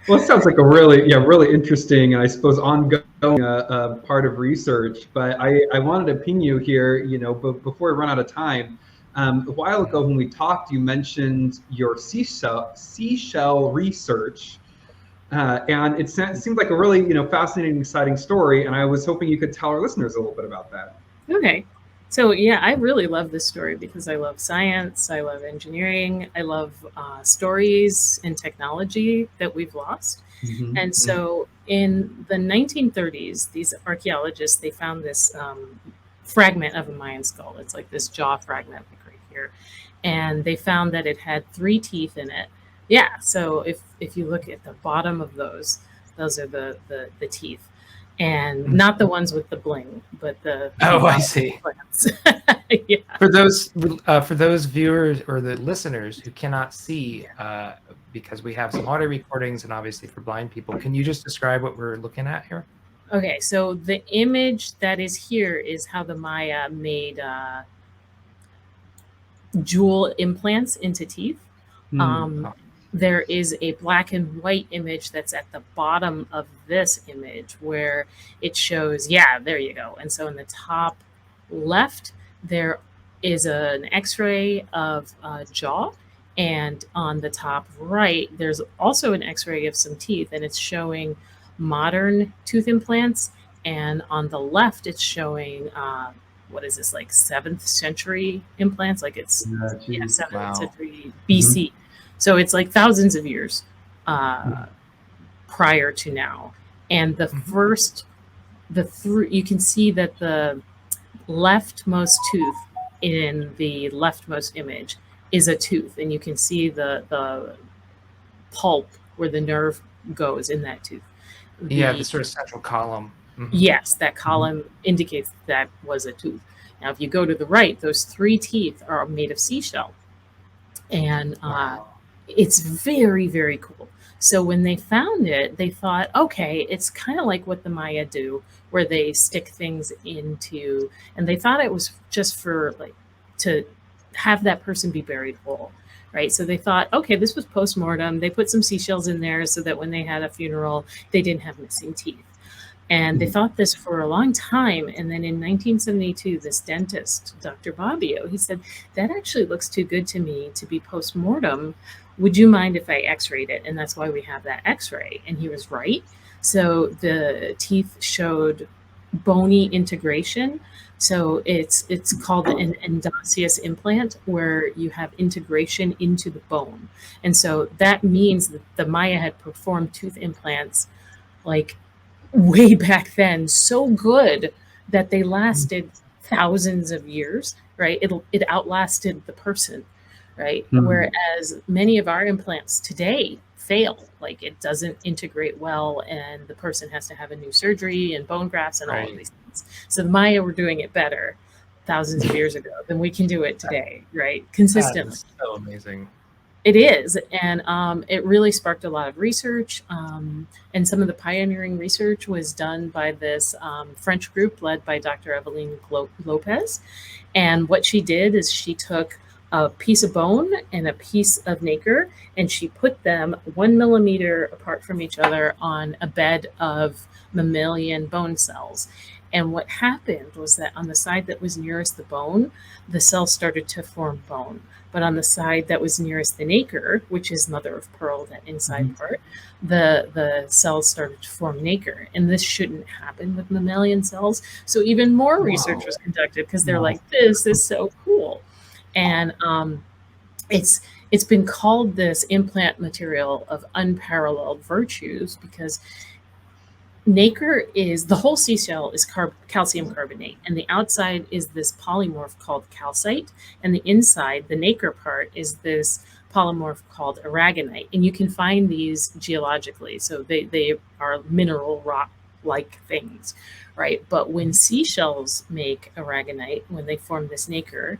Well, it sounds like a really interesting, I suppose, ongoing part of research. But I wanted to ping you here, but before we run out of time, a while ago when we talked, you mentioned your seashell research, and it seemed like a really, fascinating, exciting story. And I was hoping you could tell our listeners a little bit about that. Okay. So yeah, I really love this story because I love science, I love engineering, I love stories and technology that we've lost. And so in the 1930s, these archaeologists, they found this fragment of a Mayan skull. It's like this jaw fragment like right here. And they found that it had 3 teeth in it. Yeah, so if you look at the bottom of those are the teeth. And not the ones with the bling, but the I see. Yeah. For those viewers or the listeners who cannot see, because we have some audio recordings and obviously for blind people, can you just describe what we're looking at here? Okay, so the image that is here is how the Maya made jewel implants into teeth. There is a black and white image that's at the bottom of this image where it shows, there you go. And so in the top left, there is an x-ray of jaw. And on the top right, there's also an x-ray of some teeth, and it's showing modern tooth implants. And on the left, it's showing, what is this, like 7th century implants? Like it's 7th century BC. So it's like thousands of years prior to now. And the first, you can see that the leftmost tooth in the leftmost image is a tooth. And you can see the pulp where the nerve goes in that tooth. The sort of central column. Yes, that column indicates that was a tooth. Now, if you go to the right, those 3 teeth are made of seashell. And it's very, very cool. So when they found it, they thought, okay, it's kind of like what the Maya do, where they stick things into, and they thought it was just for like to have that person be buried whole, right? So they thought, okay, this was post-mortem. They put some seashells in there so that when they had a funeral, they didn't have missing teeth. And they thought this for a long time. And then in 1972, this dentist, Dr. Bobbio, he said, that actually looks too good to me to be post-mortem. Would you mind if I x-rayed it? And that's why we have that x-ray. And he was right. So the teeth showed bony integration. So it's called an endosseous implant, where you have integration into the bone. And so that means that the Maya had performed tooth implants like way back then, so good that they lasted thousands of years, right? It outlasted the person, right? Whereas many of our implants today fail, like it doesn't integrate well, and the person has to have a new surgery and bone grafts and all of these things. So the Maya were doing it better thousands of years ago than we can do it today, right? Consistently. That is so amazing. It is, and it really sparked a lot of research, and some of the pioneering research was done by this French group led by Dr. Eveline Lopez. And what she did is she took a piece of bone and a piece of nacre, and she put them 1 millimeter apart from each other on a bed of mammalian bone cells. And what happened was that on the side that was nearest the bone, the cells started to form bone. But on the side that was nearest the nacre, which is mother of pearl, that inside part, the cells started to form nacre. And this shouldn't happen with mammalian cells. So even more research was conducted because they're like, this is so cool. And it's been called this implant material of unparalleled virtues because nacre is, the whole seashell is calcium carbonate, and the outside is this polymorph called calcite, and the inside, the nacre part, is this polymorph called aragonite. And you can find these geologically, so they are mineral rock like things, right? But when seashells make aragonite, when they form this nacre,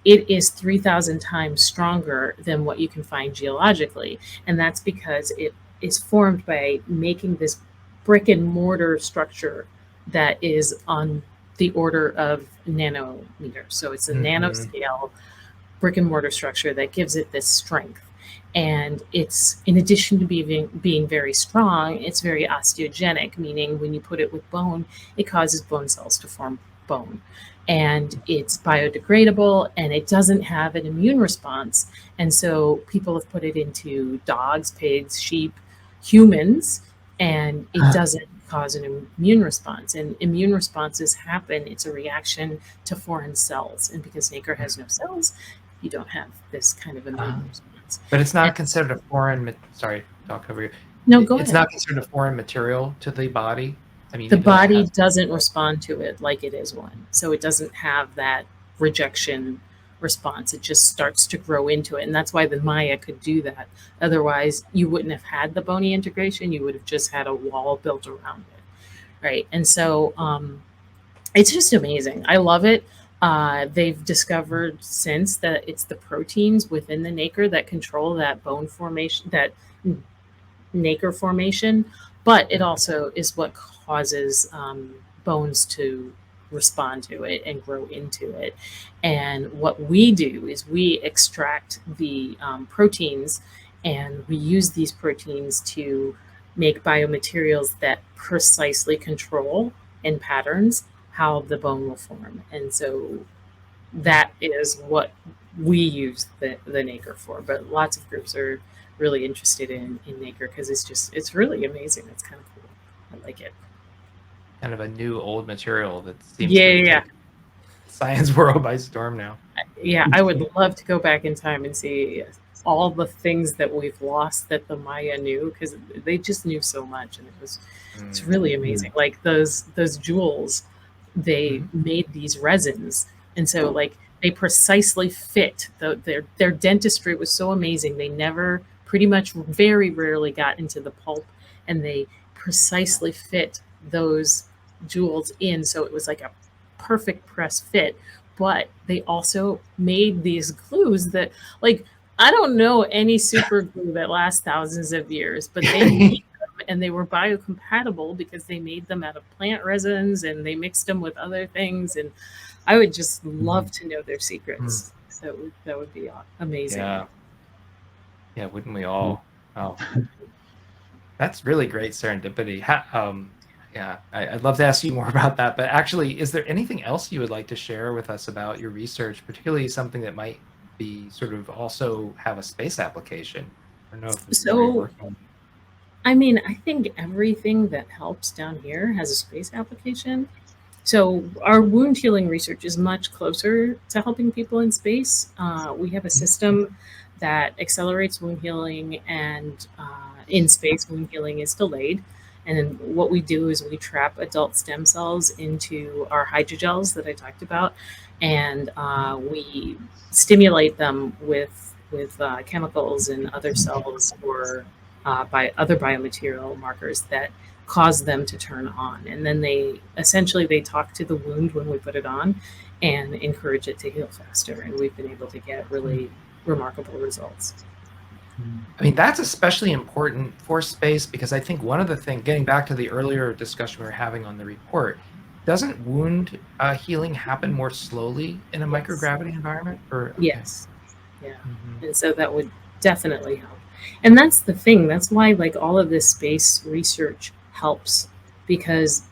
it is 3,000 times stronger than what you can find geologically. And that's because it is formed by making this brick and mortar structure that is on the order of nanometers. So it's a nanoscale brick and mortar structure that gives it this strength. And it's, in addition to being very strong, it's very osteogenic, meaning when you put it with bone, it causes bone cells to form bone. And it's biodegradable, and it doesn't have an immune response. And so people have put it into dogs, pigs, sheep, humans, and it doesn't cause an immune response. And immune responses happen, it's a reaction to foreign cells. And because nacre has no cells, you don't have this kind of immune response. But it's not considered a foreign, sorry, talk over you. No, go ahead. It's not considered a foreign material to the body? I mean, the body doesn't respond to it like it is one. So it doesn't have that rejection response. It just starts to grow into it. And that's why the Maya could do that. Otherwise, you wouldn't have had the bony integration. You would have just had a wall built around it, right? And so it's just amazing. I love it. They've discovered since that it's the proteins within the nacre that control that bone formation, that nacre formation, but it also is what causes bones to respond to it and grow into it. And what we do is we extract the proteins, and we use these proteins to make biomaterials that precisely control in patterns how the bone will form. And so that is what we use the nacre for. But lots of groups are really interested in nacre because it's really amazing. It's kind of cool. I like it. Kind of a new old material that seems to take science world by storm now. Yeah, I would love to go back in time and see all the things that we've lost that the Maya knew, because they just knew so much, and it's really amazing. Like those jewels, they made these resins, and so like they precisely fit. Their dentistry was so amazing. They never, pretty much, very rarely got into the pulp, and they precisely fit those jewels in, so it was like a perfect press fit. But they also made these glues that, like, I don't know any super glue that lasts thousands of years, but they made them, and they were biocompatible because they made them out of plant resins and they mixed them with other things. And I would just love to know their secrets. So that would be amazing. Yeah, wouldn't we all? Oh, that's really great serendipity. Yeah, I'd love to ask you more about that. But actually, is there anything else you would like to share with us about your research, particularly something that might be sort of also have a space application? I don't know if so. I mean, I think everything that helps down here has a space application. So our wound healing research is much closer to helping people in space. We have a system that accelerates wound healing, and in space, wound healing is delayed. And then what we do is we trap adult stem cells into our hydrogels that I talked about, and we stimulate them with chemicals and other cells or by other biomaterial markers that cause them to turn on. And then they talk to the wound when we put it on and encourage it to heal faster. And we've been able to get really remarkable results. I mean, that's especially important for space, because I think one of the things, getting back to the earlier discussion we were having on the report, doesn't wound healing happen more slowly in a microgravity environment? Yes. Yeah. And so that would definitely help. And that's the thing. That's why, like, all of this space research helps, because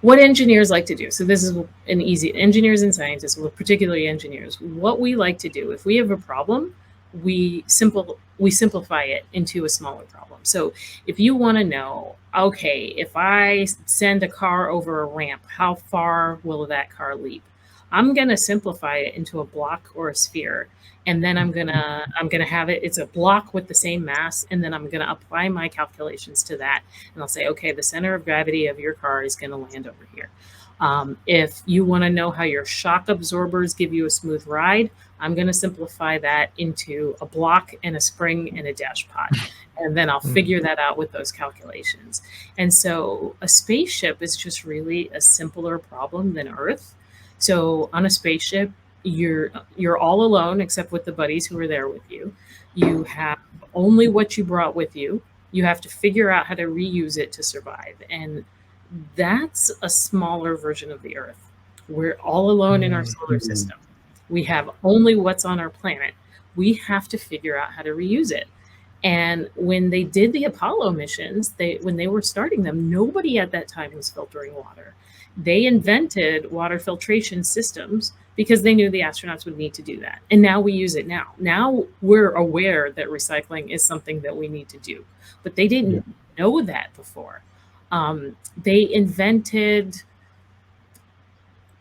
what engineers like to do, so this is an easy, engineers and scientists, particularly engineers, what we like to do, if we have a problem, we simplify it into a smaller problem. So if you want to know, okay, if I send a car over a ramp, how far will that car leap? I'm going to simplify it into a block or a sphere. And then I'm going to have it, it's a block with the same mass. And then I'm going to apply my calculations to that. And I'll say, okay, the center of gravity of your car is going to land over here. If you want to know how your shock absorbers give you a smooth ride, I'm going to simplify that into a block and a spring and a dash pot. And then I'll figure that out with those calculations. And so a spaceship is just really a simpler problem than Earth. So on a spaceship, you're all alone except with the buddies who are there with you. You have only what you brought with you. You have to figure out how to reuse it to survive. And that's a smaller version of the Earth. We're all alone in our solar system. We have only what's on our planet. We have to figure out how to reuse it. And when they did the Apollo missions, when they were starting them, nobody at that time was filtering water. They invented water filtration systems because they knew the astronauts would need to do that. And now we use it now. Now we're aware that recycling is something that we need to do, but they didn't know that before. They invented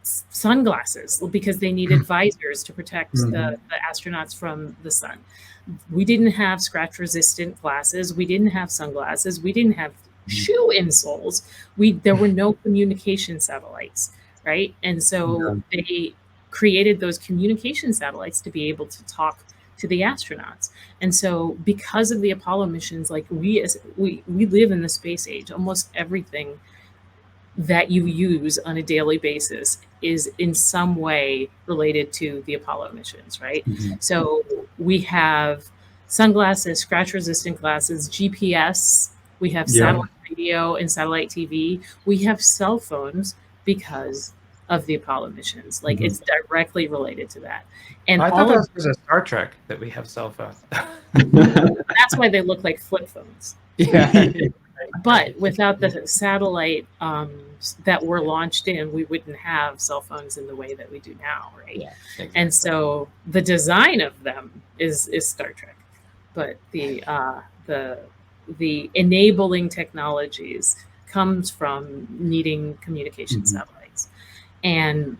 sunglasses because they needed visors to protect the astronauts from the sun. We didn't have scratch resistant glasses. We didn't have sunglasses. We didn't have shoe insoles. There were no communication satellites, right? And so they created those communication satellites to be able to talk to the astronauts. And so because of the Apollo missions, like we live in the space age, almost everything that you use on a daily basis is in some way related to the Apollo missions, right? So we have sunglasses, scratch resistant glasses, GPS, we have satellite radio and satellite TV. We have cell phones because of the Apollo missions. Like it's directly related to that. And I thought that was a Star Trek that we have cell phones. That's why they look like flip phones. Yeah. But without the satellite that were launched in, we wouldn't have cell phones in the way that we do now, right? Yeah, exactly. And so the design of them is Star Trek, but the enabling technologies comes from needing communication satellites. And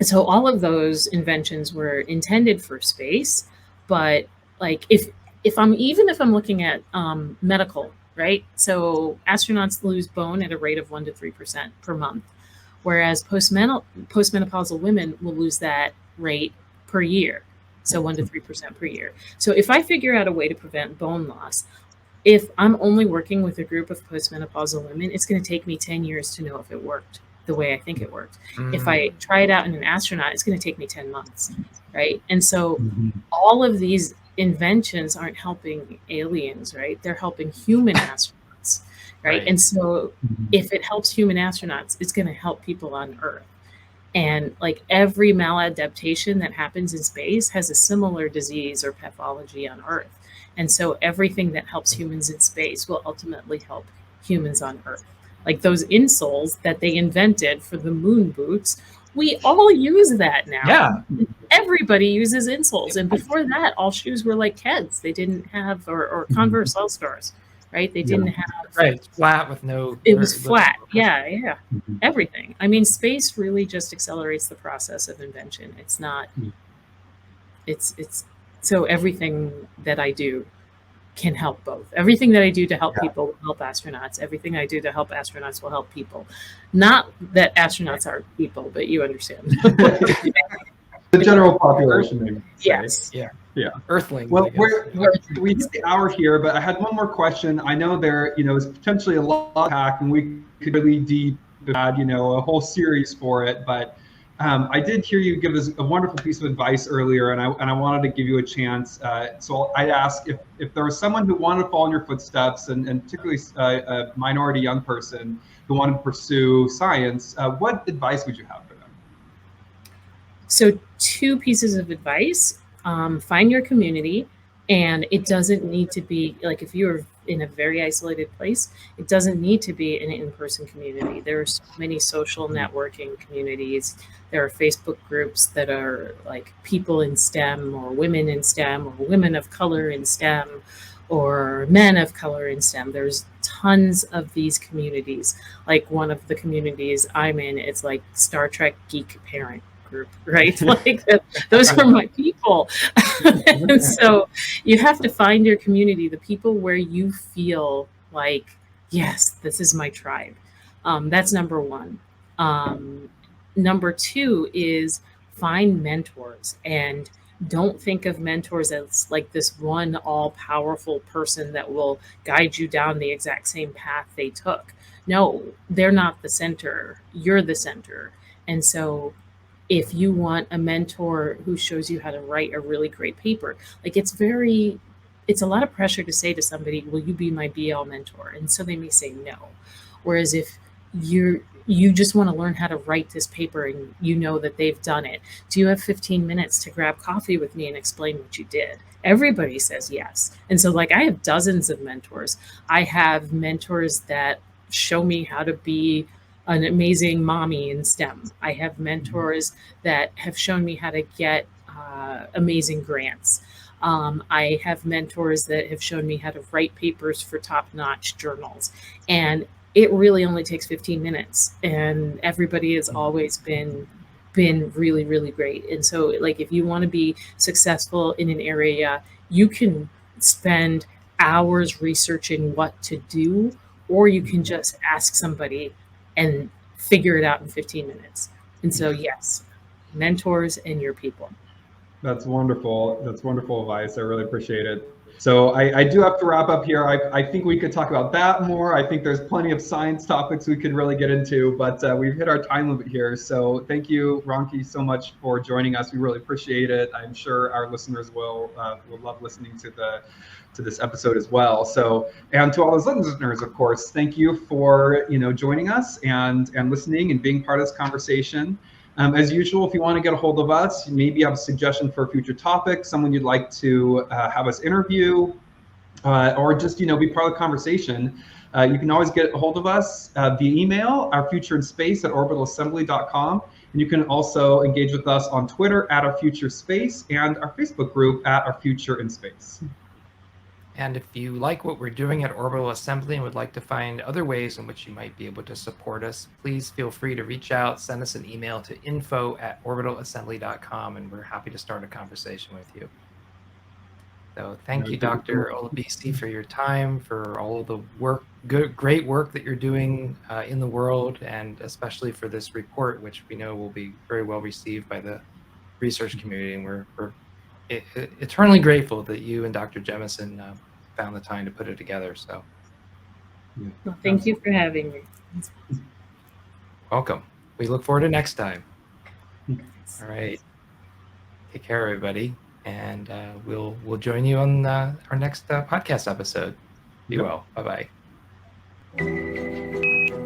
so all of those inventions were intended for space, but like if I'm looking at medical, right? So astronauts lose bone at a rate of 1 to 3% per month, whereas postmenopausal women will lose that rate per year. So 1 to 3% per year. So if I figure out a way to prevent bone loss, if I'm only working with a group of postmenopausal women, it's going to take me 10 years to know if it worked the way I think it worked. If I try it out in an astronaut, it's going to take me 10 months, right? And so all of these inventions aren't helping aliens, right? They're helping human astronauts, right? And so if it helps human astronauts, it's going to help people on Earth. And like every maladaptation that happens in space has a similar disease or pathology on Earth. And so everything that helps humans in space will ultimately help humans on Earth. Like those insoles that they invented for the moon boots, we all use that now. Yeah. Everybody uses insoles. And before that, all shoes were like Keds. They didn't have, or Converse All-Stars, right? They didn't have. Right, it's flat with no. It was flat. Yeah. Everything. I mean, space really just accelerates the process of invention. It's not, so everything that I do can help both. Everything that I do to help people will help astronauts. Everything I do to help astronauts will help people. Not that astronauts are people, but you understand. The general population, maybe. Yes. Yeah. Earthlings. Well, we hit the hour here, but I had one more question. I know there, is potentially a lot to pack, and we could really deep add, a whole series for it. But I did hear you give us a wonderful piece of advice earlier, and I wanted to give you a chance. So I'd ask if there was someone who wanted to follow in your footsteps, and particularly a minority young person who wanted to pursue science, what advice would you have for them? So 2 pieces of advice. Find your community, and it doesn't need to be like if you're in a very isolated place, it doesn't need to be an in-person community. There are so many social networking communities. There are Facebook groups that are like people in STEM or women in STEM or women of color in STEM or men of color in STEM. There's tons of these communities. Like one of the communities I'm in, it's like Star Trek Geek Parent group, right? Like those are my people. And so you have to find your community, the people where you feel like, yes, this is my tribe. That's number one. Number two is find mentors, and don't think of mentors as like this one all-powerful person that will guide you down the exact same path they took. No, they're not the center. You're the center. And so if you want a mentor who shows you how to write a really great paper, like it's a lot of pressure to say to somebody, will you be my BL mentor? And so they may say no. Whereas if you just want to learn how to write this paper and you know that they've done it, do you have 15 minutes to grab coffee with me and explain what you did? Everybody says yes. And so like I have dozens of mentors. I have mentors that show me how to be an amazing mommy in STEM. I have mentors that have shown me how to get amazing grants. I have mentors that have shown me how to write papers for top-notch journals. And it really only takes 15 minutes. And everybody has always been really, really great. And so like if you want to be successful in an area, you can spend hours researching what to do, or you can just ask somebody and figure it out in 15 minutes. And so, yes, mentors and your people. That's wonderful. That's wonderful advice. I really appreciate it. So I do have to wrap up here. I think we could talk about that more. I think there's plenty of science topics we could really get into, but we've hit our time limit here. So thank you, Ronke, so much for joining us. We really appreciate it. I'm sure our listeners will love listening to this episode as well. So, and to all those listeners, of course, thank you for joining us and listening and being part of this conversation. As usual, if you want to get a hold of us, maybe you have a suggestion for a future topic, someone you'd like to have us interview, or just be part of the conversation, you can always get a hold of us via email, ourfutureinspace@orbitalassembly.com. And you can also engage with us on Twitter @ourfuturespace and our Facebook group @ourfutureinspace. And if you like what we're doing at Orbital Assembly and would like to find other ways in which you might be able to support us, please feel free to reach out, send us an email to info@orbitalassembly.com, and we're happy to start a conversation with you. So thank you, Dr. Olabisi, for your time, for all of the great work that you're doing in the world, and especially for this report, which we know will be very well received by the research community. And we're eternally grateful that you and Dr. Jemison found the time to put it together. So, well, thank you for having me. Welcome. We look forward to next time. All right. Take care, everybody, and we'll join you on our next podcast episode. Be well. Bye-bye.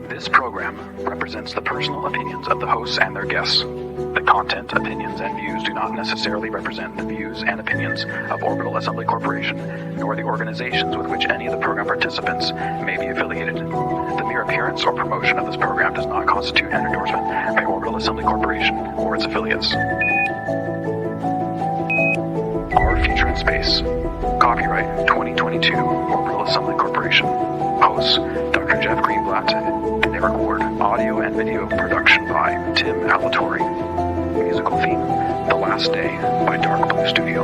This program represents the personal opinions of the hosts and their guests. The content, opinions, and views do not necessarily represent the views and opinions of Orbital Assembly Corporation, nor the organizations with which any of the program participants may be affiliated. The mere appearance or promotion of this program does not constitute an endorsement by Orbital Assembly Corporation or its affiliates. Our Future in Space. Copyright 2022 Orbital Assembly Corporation. Hosts Dr. Jeff Greenblatt and Eric Ward. Audio and video production by Tim Alatorre. Musical theme, The Last Day by Dark Blue Studio.